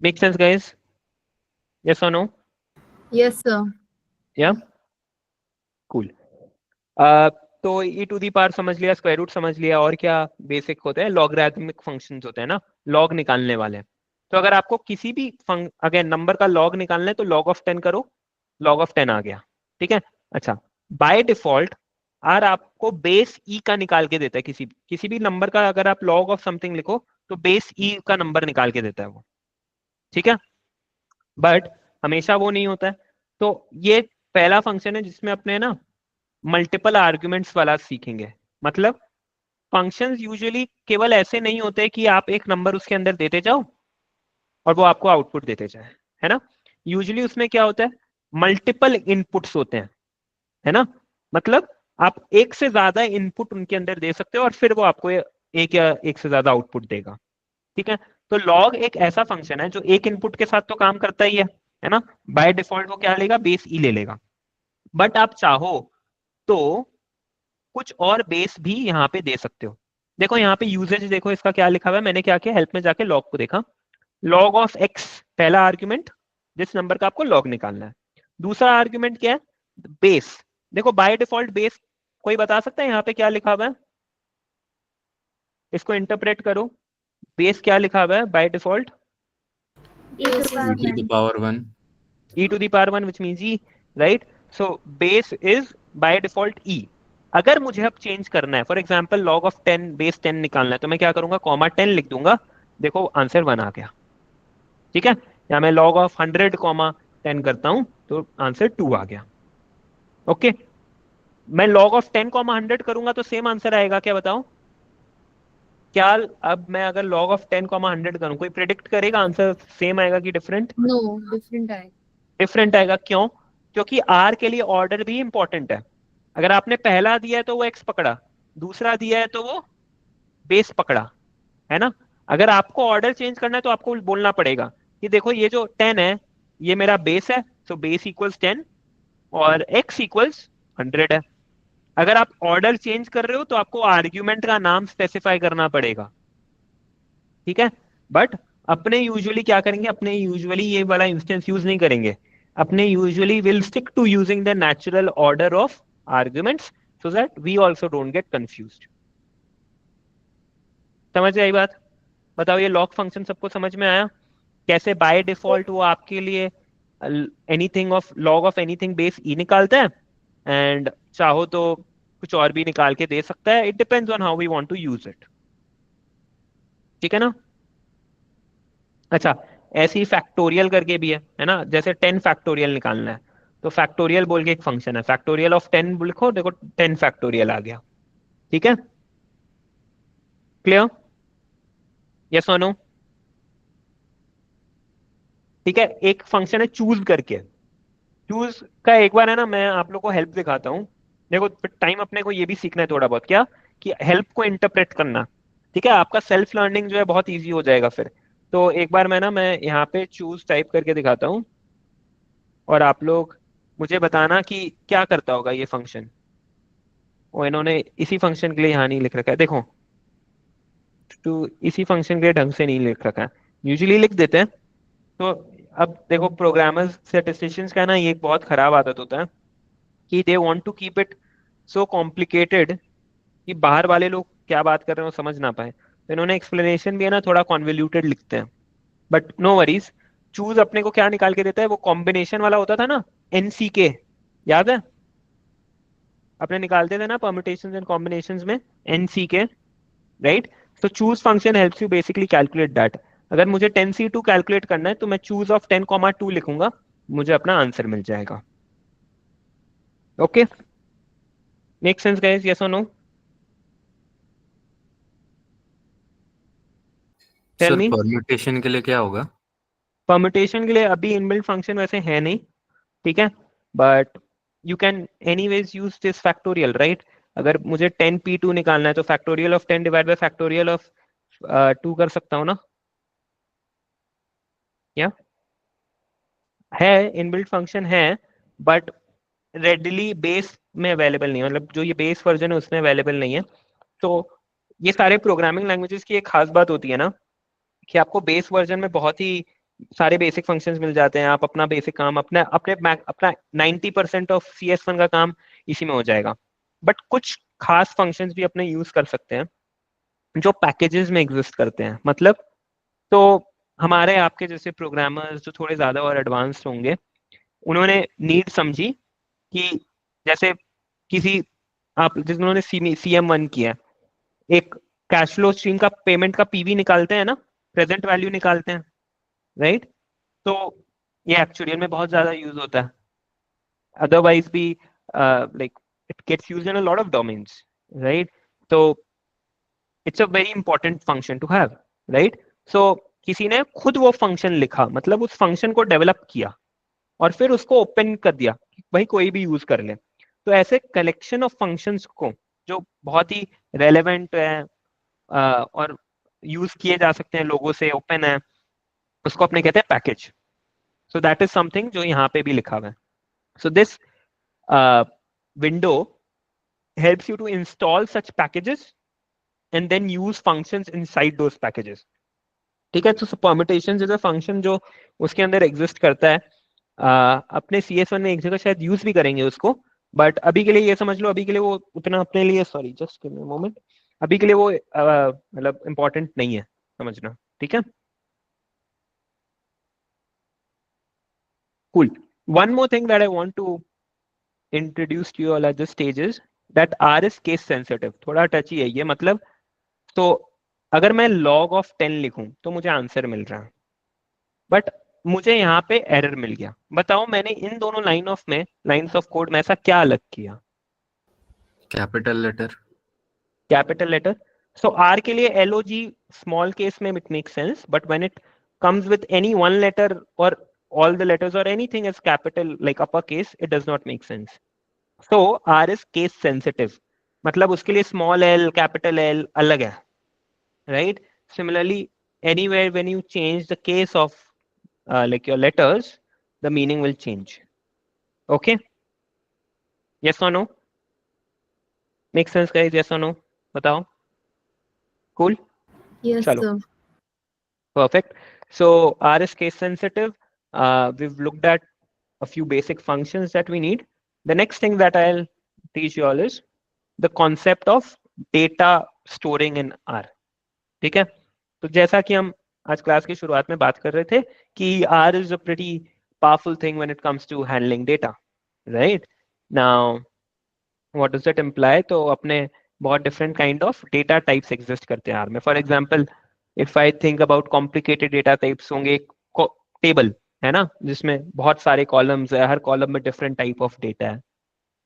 make sense guys, yes और नो? Yes sir. या कूल। तो e⁻ समझ लिया, स्क्वायर रूट समझ लिया, और क्या बेसिक होते हैं, लॉगरिथमिक फंक्शंस होते हैं ना, लॉग निकालने वाले। तो अगर आपको किसी भी अगर नंबर का लॉग निकालना है तो log of 10 करो, log of 10 आ गया। ठीक है, अच्छा, बाय डिफॉल्ट आर आपको बेस ई का निकाल के देता है, किसी भी नंबर का अगर आप log of समथिंग लिखो तो बेस ई का नंबर निकाल के देता है वो। ठीक है, बट हमेशा वो नहीं होता है। तो ये पहला फंक्शन है जिसमें अपने ना मल्टीपल आर्ग्यूमेंट्स वाला सीखेंगे। मतलब फंक्शंस यूजुअली केवल ऐसे नहीं होते कि आप एक नंबर उसके अंदर देते जाओ और वो आपको आउटपुट देते जाए, है ना। यूजुअली उसमें क्या होता है, मल्टीपल इनपुट्स होते हैं, है ना। मतलब आप एक से ज्यादा इनपुट उनके अंदर दे सकते हो और फिर वो आपको एक या एक से ज्यादा आउटपुट देगा। ठीक है, तो लॉग एक ऐसा फंक्शन है जो एक इनपुट के साथ तो काम करता ही है ना। बाय डिफॉल्ट वो क्या लेगा, बेस ई ले लेगा। बट आप चाहो तो कुछ और बेस भी यहाँ पे दे सकते हो। देखो यहाँ पे यूजेज देखो इसका क्या लिखा हुआ है, मैंने क्या किया, हेल्प में जाके लॉग को देखा। लॉग ऑफ एक्स पहला आर्ग्यूमेंट, जिस नंबर का आपको लॉग निकालना है। दूसरा आर्ग्यूमेंट क्या है, बेस। देखो बाय डिफॉल्ट बेस कोई बता सकता है यहाँ पे क्या लिखा हुआ है, इसको इंटरप्रेट करो, बेस क्या लिखा हुआ है by default, e⁻1 e⁻1 which means e, right? So base is by default e। अगर मुझे अब चेंज करना है, for example log of 10 base 10 निकालना है, तो मैं क्या करूंगा, कॉमा 10 लिख दूंगा, देखो आंसर 1 आ गया। ठीक है, या मैं log of 100 कॉमा 10 करता हूं तो आंसर 2 आ गया। ओके, मैं log of 10 कॉमा 100 करूंगा तो सेम आंसर आएगा, क्या बताओ क्या। अब मैं अगर log of 10 कॉमा 100 करूं, कोई प्रेडिक्ट करेगा आंसर सेम आएगा कि डिफरेंट? नो, डिफरेंट आएगा। डिफरेंट आएगा, क्यों? क्योंकि आर के लिए ऑर्डर भी इंपॉर्टेंट है। अगर आपने पहला दिया है तो वो एक्स पकड़ा, दूसरा दिया है तो वो बेस पकड़ा, है ना। अगर आपको ऑर्डर चेंज करना है तो आपको बोलना पड़ेगा कि देखो ये जो 10 है ये मेरा बेस है, सो बेस इक्वल्स 10 और एक्स इक्वल्स 100 है। अगर आप ऑर्डर चेंज कर रहे हो तो आपको आर्ग्यूमेंट का नाम स्पेसिफाई करना पड़ेगा। ठीक है, बट अपने यूजुअली क्या करेंगे, अपने यूजुअली ये वाला इंस्टेंस यूज नहीं करेंगे, अपने usually will stick to using the natural order of arguments so that we also don't get confused. समझ आई बात? बताओ ये लॉग फंक्शन सबको समझ में आया? कैसे बाय डिफॉल्ट वो आपके लिए anything of log of anything base E निकालता है, एंड चाहो तो कुछ और भी निकाल के दे सकता है, it depends on how we want to use it. ठीक है ना। अच्छा, ऐसे ही फैक्टोरियल करके भी है ना, जैसे 10 फैक्टोरियल निकालना है तो फैक्टोरियल बोल के एक फंक्शन है, फैक्टोरियल ऑफ 10 लिखो, देखो 10 फैक्टोरियल आ गया। ठीक है, क्लियर, यस और नो? ठीक है, एक फंक्शन है चूज करके, चूज का एक बार है ना मैं आप लोग को हेल्प दिखाता हूँ। देखो टाइम अपने को ये भी सीखना है थोड़ा बहुत, क्या कि हेल्प को इंटरप्रेट करना। ठीक है, आपका सेल्फ लर्निंग जो है बहुत इजी हो जाएगा फिर। तो एक बार मैं यहाँ पे चूज टाइप करके दिखाता हूँ और आप लोग मुझे बताना कि क्या करता होगा ये फंक्शन। और इन्होंने इसी फंक्शन के लिए यहाँ नहीं लिख रखा है, देखो तो इसी फंक्शन के लिए ढंग से नहीं लिख रखा है, यूजुअली लिख देते हैं। तो अब देखो प्रोग्रामर्स स्टैटिस्टिशियंस का ना ये एक बहुत खराब आदत होता है कि they want to keep it so complicated कि बाहर वाले लोग क्या बात कर रहे हो समझ ना पाए, तो इन्होंने एक्सप्लेनेशन भी है ना थोड़ा कॉन्वोल्यूटेड लिखते हैं, बट नो वरीज। चूज अपने को क्या निकाल के देता है, वो कॉम्बिनेशन वाला होता था ना, एनसीके, याद है अपने निकालते थे ना परम्यूटेशंस एंड कॉम्बिनेशंस में, एनसीके, राइट। तो choose function helps you basically calculate that. अगर मुझे 10C2 कैलकुलेट करना है तो मैं चूज ऑफ 10,2 लिखूंगा, मुझे अपना आंसर मिल जाएगा। Okay, make sense guys, yes और नो? टेल सर मी। परम्यूटेशन के लिए क्या होगा? परम्यूटेशन के लिए अभी इनबिल्ट फंक्शन वैसे है नहीं, ठीक है, but you can anyways use this factorial, right. अगर मुझे 10p2 निकालना है तो factorial of 10 divide by factorial of 2 कर सकता हूँ ना, या है इनबिल्ट फंक्शन है, बट रेडली बेस में अवेलेबल नहीं है, मतलब जो ये बेस वर्जन है उसमें अवेलेबल नहीं है। तो ये सारे प्रोग्रामिंग लैंग्वेजेस की एक खास बात होती है ना कि आपको बेस वर्जन में बहुत ही सारे बेसिक फंक्शंस मिल जाते हैं, आप अपना बेसिक काम अपने अपने अपना 90% ऑफ CS1 का काम इसी में हो जाएगा। बट कुछ खास फंक्शंस भी अपने यूज कर सकते हैं जो पैकेजेस में एग्जिस्ट करते हैं, मतलब तो हमारे आपके जैसे प्रोग्रामर्स जो थोड़े ज्यादा और एडवांस्ड होंगे, उन्होंने नीड समझी कि जैसे किसी आप जिन्होंने CM1 किया, एक कैश फ्लो स्ट्रीम का पेमेंट का PV निकालते हैं ना, प्रेजेंट वैल्यू निकालते हैं, राइट। तो ये एक्चुअली में बहुत ज्यादा यूज होता है, अदरवाइज भी like it gets used in a lot of domains, right. तो it's a very important function to have, right. So किसी ने खुद वो फंक्शन लिखा, मतलब उस फंक्शन को डेवलप किया और फिर उसको ओपन कर दिया कि भाई कोई भी यूज कर ले। तो ऐसे कलेक्शन ऑफ फंक्शंस को जो बहुत ही रेलेवेंट है और यूज किए जा सकते हैं लोगों से, ओपन है, उसको अपने कहते हैं package. So that is something जो यहाँ पे भी लिखा हुआ है। So this window helps you to install such packages and then use functions inside those packages, ठीक है। तो परम्यूटेशन इज अ फंक्शन जो उसके अंदर एग्जिस्ट करता है। अपने CS1 में एक जगह शायद यूज भी करेंगे उसको, बट अभी के लिए ये समझ लो, अभी के लिए वो उतना अपने लिए, sorry just give me a moment, अभी के लिए वो मतलब इम्पोर्टेंट नहीं है समझना, ठीक है। Cool. One more thing that I want to introduce to you all at this stage is that R is case sensitive. थोड़ा टची है ये, मतलब तो अगर मैं log of 10 लिखूं तो मुझे आंसर मिल रहा है, बट मुझे यहाँ पे एरर मिल गया। बताओ मैंने इन दोनों लाइन्स ऑफ कोड में ऐसा क्या अलग किया? Capital letter. Capital letter. So R के लिए LOG स्मॉल केस में it makes sense, but when it comes with any one letter or all the letters or anything as capital like uppercase, it does not make sense. So R is case sensitive, मतलब उसके लिए small l capital L अलग है, right? Similarly, anywhere when you change the case of like your letters, the meaning will change. Okay? Yes or no? Make sense guys? Yes or no? बताओ. Cool? Yes, चलो. sir. Perfect. So R is case sensitive. We've looked at a few basic functions that we need. The next thing that I'll teach you all is the concept of data storing in R. ठीक है? तो जैसा कि हम आज क्लास की शुरुआत में बात कर रहे थे कि R is a pretty powerful thing when it comes to handling data, right? Now, what does that imply? तो अपने बहुत different kind of data types exist करते हैं R में. For example, if I think about complicated data types, होंगे टेबल है ना, जिसमें बहुत सारे कॉलम्स है, हर कॉलम में डिफरेंट टाइप ऑफ डेटा है,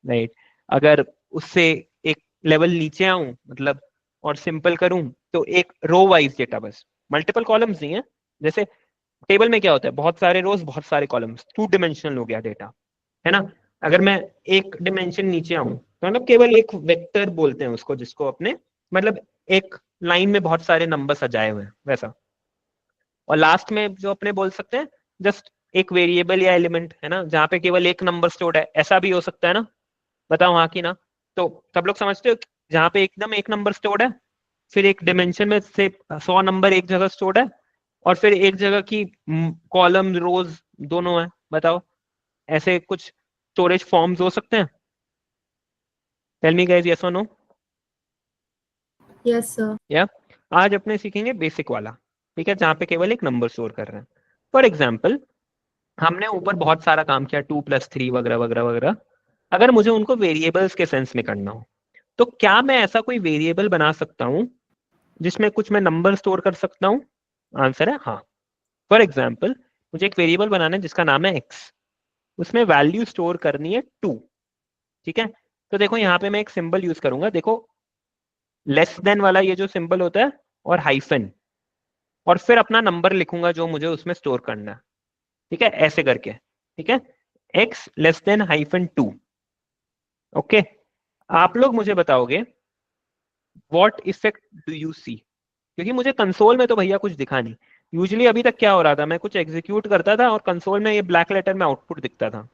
राइट। अगर उससे एक लेवल नीचे आऊं मतलब और सिंपल करूं तो एक रो वाइज डेटा, बस मल्टीपल कॉलम्स नहीं है। जैसे टेबल में क्या होता है, बहुत सारे रोज बहुत सारे कॉलम्स, 2 डिमेंशनल हो गया डेटा, है ना। अगर मैं एक डिमेंशन नीचे आऊं तो मतलब केवल एक वेक्टर बोलते हैं उसको, जिसको अपने मतलब एक लाइन में बहुत सारे नंबर सजाए हुए हैं वैसा। और लास्ट में जो अपने बोल सकते हैं जस्ट एक वेरिएबल या एलिमेंट, है ना, जहाँ पे केवल एक नंबर स्टोर्ड है, ऐसा भी हो सकता है ना। बताओ हाँ कि ना? तो सब लोग समझते हो जहाँ पे एकदम एक नंबर स्टोर्ड है, फिर एक डिमेंशन में से 100 नंबर एक जगह स्टोर्ड है, और फिर एक जगह की कॉलम रोज दोनों है। बताओ ऐसे कुछ स्टोरेज फॉर्म्स हो सकते हैं? टेल मी गाइस, यस और नो? Yes, sir. या आज अपने सीखेंगे बेसिक वाला, ठीक है, जहाँ पे केवल एक नंबर स्टोर कर रहे हैं। फॉर एग्जाम्पल हमने ऊपर बहुत सारा काम किया 2 + 3 वगैरह वगैरह वगैरह। अगर मुझे उनको वेरिएबल्स के सेंस में करना हो तो क्या मैं ऐसा कोई वेरिएबल बना सकता हूँ जिसमें कुछ मैं नंबर स्टोर कर सकता हूँ? आंसर है हाँ। फॉर एग्जाम्पल मुझे एक वेरिएबल बनाना है जिसका नाम है x, उसमें वैल्यू स्टोर करनी है 2, ठीक है। तो देखो यहाँ पे मैं एक सिंबल यूज करूंगा, देखो लेस देन वाला ये जो सिंबल होता है और हाइफन, और फिर अपना नंबर लिखूंगा जो मुझे उसमें स्टोर करना है, ठीक है, ऐसे करके, ठीक है, x <-2। ओके, आप लोग मुझे बताओगे what effect do you see, क्योंकि मुझे कंसोल में तो भैया कुछ दिखा नहीं। यूजुअली अभी तक क्या हो रहा था, मैं कुछ एग्जीक्यूट करता था और कंसोल में ये ब्लैक लेटर में आउटपुट दिखता था,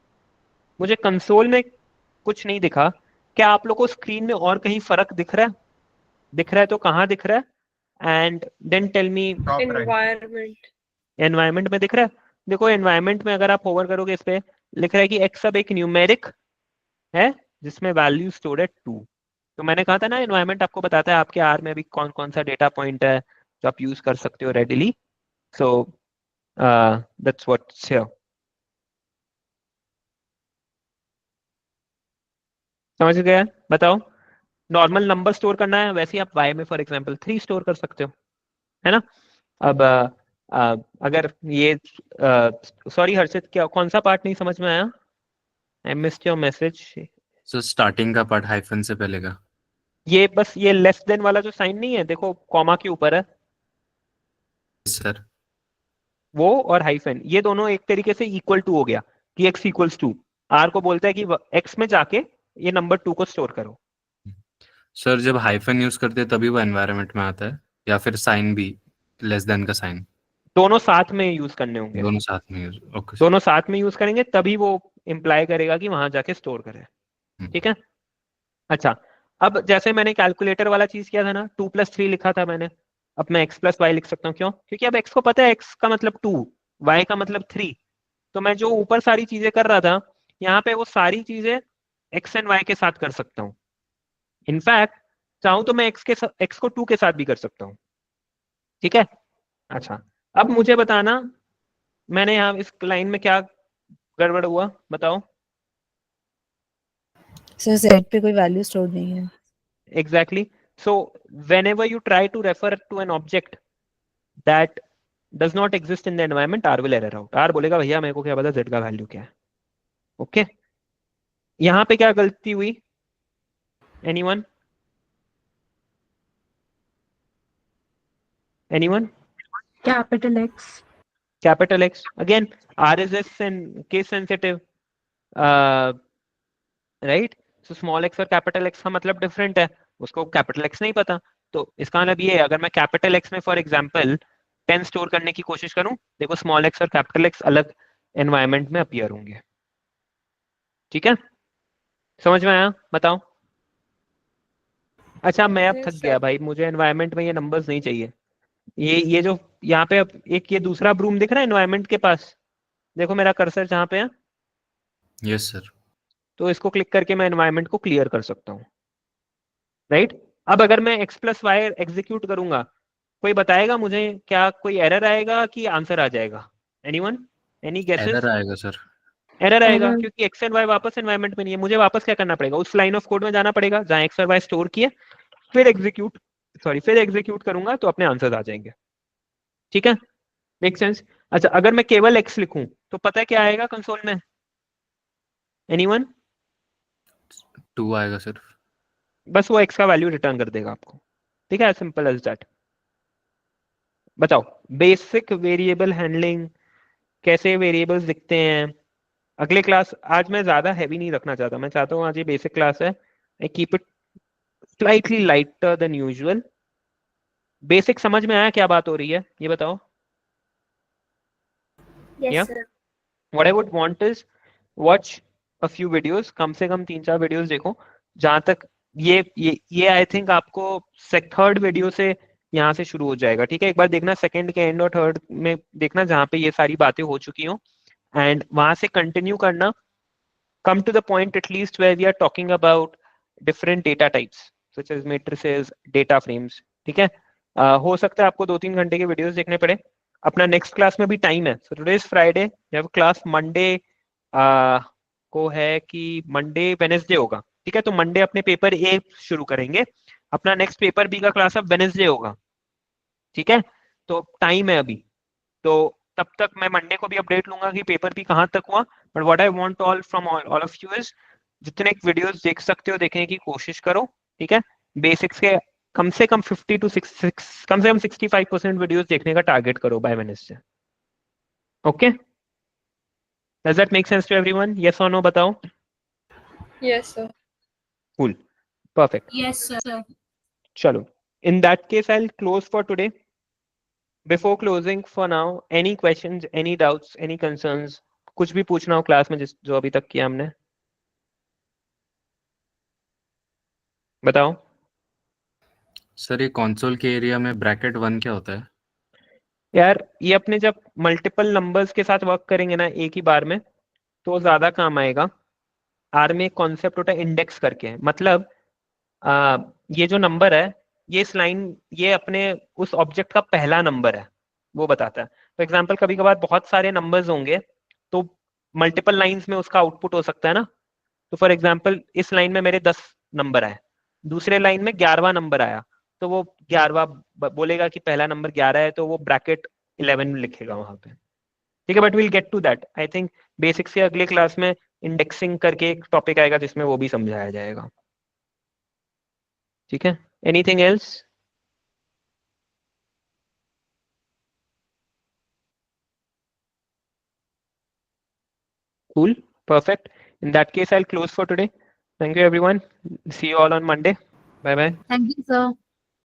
मुझे कंसोल में कुछ नहीं दिखा। क्या आप लोग को स्क्रीन में और कहीं फर्क दिख रहा है? दिख रहा है तो कहाँ दिख रहा है? And then tell me. Environment, environment में दिख रहा है? देखो एनवायरमेंट में अगर आप होवर करोगे इस पे लिख रहा है कि x अब एक न्यूमेरिक है जिसमें वैल्यू स्टोर्ड है 2। तो मैंने कहा था ना एनवायरमेंट आपको बताता है आपके आर में अभी कौन कौन सा डेटा पॉइंट है जो आप यूज कर सकते हो readily. So that's what's here. समझ गया? बताओ, नॉर्मल नंबर स्टोर करना है वैसे ही आप y में फॉर एग्जांपल 3 स्टोर कर सकते हो, है ना। अब अगर ये सॉरी हर्षित, क्या कौन सा पार्ट नहीं समझ में आया? I missed your message. Sir starting का पार्ट हाइफन से पहले का। ये बस ये लेस देन वाला जो साइन नहीं है, देखो कॉमा के ऊपर है, सर वो और हाइफन ये दोनों एक तरीके से इक्वल टू हो गया कि x इक्वल्स टू, आर को बोलता है कि x में जाके ये नंबर 2 को स्टोर करो। सर जब हाइफन यूज करते हैं तभी वो एनवायरनमेंट में आता है, या फिर साइन भी, लेस देन का साइन? दोनों साथ में यूज करने होंगे, दोनों साथ में यूज। ओके दोनों साथ में यूज करेंगे तभी वो इम्प्लाई करेगा कि वहां जाके स्टोर करे, ठीक है। अच्छा, अब जैसे मैंने कैलकुलेटर वाला चीज किया था ना, 2 + 3 लिखा था मैंने, अब मैं x + y लिख सकता हूँ। क्यों? क्योंकि अब x को पता है x का मतलब 2, y का मतलब 3। तो मैं जो ऊपर सारी चीजें कर रहा था यहाँ पे वो सारी चीजें x एंड y के साथ कर सकता हूँ। इनफैक्ट चाहूं तो मैं x को 2 के साथ भी कर सकता हूँ, ठीक है। अच्छा, अब मुझे बताना मैंने यहाँ इस लाइन में क्या गड़बड़ हुआ, बताओ। सर z पे कोई वैल्यू स्टोर नहीं है। Exactly. So whenever you try to refer to an object that does not exist in the environment, R will error out. R बोलेगा भैया मेरे को क्या पता Z का वैल्यू क्या है। ओके, यहाँ पे क्या गलती हुई? Anyone? Anyone? Capital X. Capital X. Again, R is case sensitive, right? So small x और capital X का मतलब डिफरेंट है, उसको capital X नहीं पता। तो इसका मतलब ये है, अगर मैं capital X में फॉर एग्जाम्पल 10 स्टोर करने की कोशिश करूं, देखो स्मॉल x और कैपिटल X अलग एनवायरनमेंट में अपीयर होंगे, ठीक है। समझ में आया? बताओ। अच्छा, मैं अब Yes, थक sir. गया भाई, मुझे एनवायरनमेंट में ये नंबर्स नहीं चाहिए। ये जो यहाँ पे अब एक ये दूसरा ब्रूम दिख रहा है एनवायरनमेंट के पास, देखो मेरा कर्सर जहाँ पे है, यस सर। तो इसको क्लिक करके मैं एनवायरनमेंट को क्लियर कर सकता हूँ, राइट। अब अगर मैं x + y एग्जीक्यूट करूंगा, कोई बताएगा मुझे क्या कोई एरर आएगा कि आंसर आ जाएगा? एनीवन? Any guesses? एरर आएगा सर। एरर आएगा Error. क्योंकि x एंड y वापस एनवायरनमेंट में नहीं है। मुझे वापस क्या करना पड़ेगा? उस लाइन ऑफ कोड में जाना पड़ेगा जहां x और y स्टोर किए, फिर एग्जीक्यूट करूंगा तो अपने आंसर आ जाएंगे, ठीक है। Make sense? अच्छा, अगर मैं केवल x लिखूं तो पता है क्या आएगा कंसोल में? एनीवन? 2 आएगा सर। बस वो x का वैल्यू रिटर्न कर देगा आपको, ठीक है, सिंपल एज दैट। बताओ, बेसिक वेरिएबल हैंडलिंग, कैसे वेरिएबल्स दिखते हैं। अगले क्लास, आज मैं ज्यादा हैवी नहीं रखना चाहता, मैं चाहता हूँ आज ये बेसिक क्लास है, I keep it slightly lighter than usual. Basic समझ में आया क्या बात हो रही है, ये बताओ। Yes, Yeah. sir. What I would want is watch a few videos, कम से कम 3-4 वीडियोस देखो, जहां तक ये आई थिंक आपको थर्ड वीडियो से यहाँ से शुरू हो जाएगा, ठीक है। एक बार देखना सेकंड के एंड और थर्ड में देखना जहाँ पे ये सारी बातें हो चुकी हो, एंड वहां से कंटिन्यू करना, come to the point at least where we are talking about different data types such as matrices, data frames. ठीक है, हो सकता है आपको 2-3 घंटे के वीडियोस देखने पड़े. अपना नेक्स्ट क्लास में भी टाइम है. So today is Friday, we have class Monday को है कि मंडे वेडनेसडे होगा. ठीक है, तो मंडे अपने पेपर ए शुरू करेंगे. अपना नेक्स्ट पेपर बी का क्लास अब वेडनेसडे होगा. ठीक है, तो टाइम है अभी. तो तब तक मैं मंडे को भी अपडेट लूंगा कि पेपर भी कहाँ तक हुआ. But what I want all from all of you is जितने वीडियोस देख सकते हो देखने की कोशिश करो. ठीक है, बेसिक्स के कम से कम 50 to 66 कम से कम 65% वीडियोस देखने का टारगेट करो by Wednesday. Okay, does that make sense to everyone? Yes और नो बताओ. Yes, sir. Cool, perfect. Yes, sir. चलो, in that case I'll close for today. Before closing, for now, any questions, any doubts, any concerns? कुछ भी पूछना हो क्लास में जो अभी तक किया हमने, बताओ. सर ये कंसोल के एरिया में ब्रैकेट 1 क्या होता है? यार ये अपने जब मल्टीपल नंबर्स के साथ वर्क करेंगे ना एक ही बार में तो ज्यादा काम आएगा. आर में एक कॉन्सेप्ट होता है इंडेक्स करके. मतलब ये जो नंबर है ये इस लाइन ये अपने उस ऑब्जेक्ट का पहला नंबर है वो बताता है. फॉर एग्जाम्पल कभी कभार बहुत सारे नंबर्स होंगे तो मल्टीपल लाइंस में उसका आउटपुट हो सकता है ना. तो फॉर एग्जाम्पल इस लाइन में मेरे 10 नंबर आए, दूसरे लाइन में 11वां नंबर आया, तो वो 11वां बोलेगा कि पहला नंबर 11 है तो वो ब्रैकेट 11 लिखेगा वहां पे. ठीक है, but will get to that. I think basics से अगले क्लास में इंडेक्सिंग करके एक टॉपिक आएगा जिसमें वो भी समझाया जाएगा. ठीक है, anything else? Cool, perfect. In that case, I'll close for today. Thank you, everyone. See you all on Monday. Bye bye. Thank you, sir.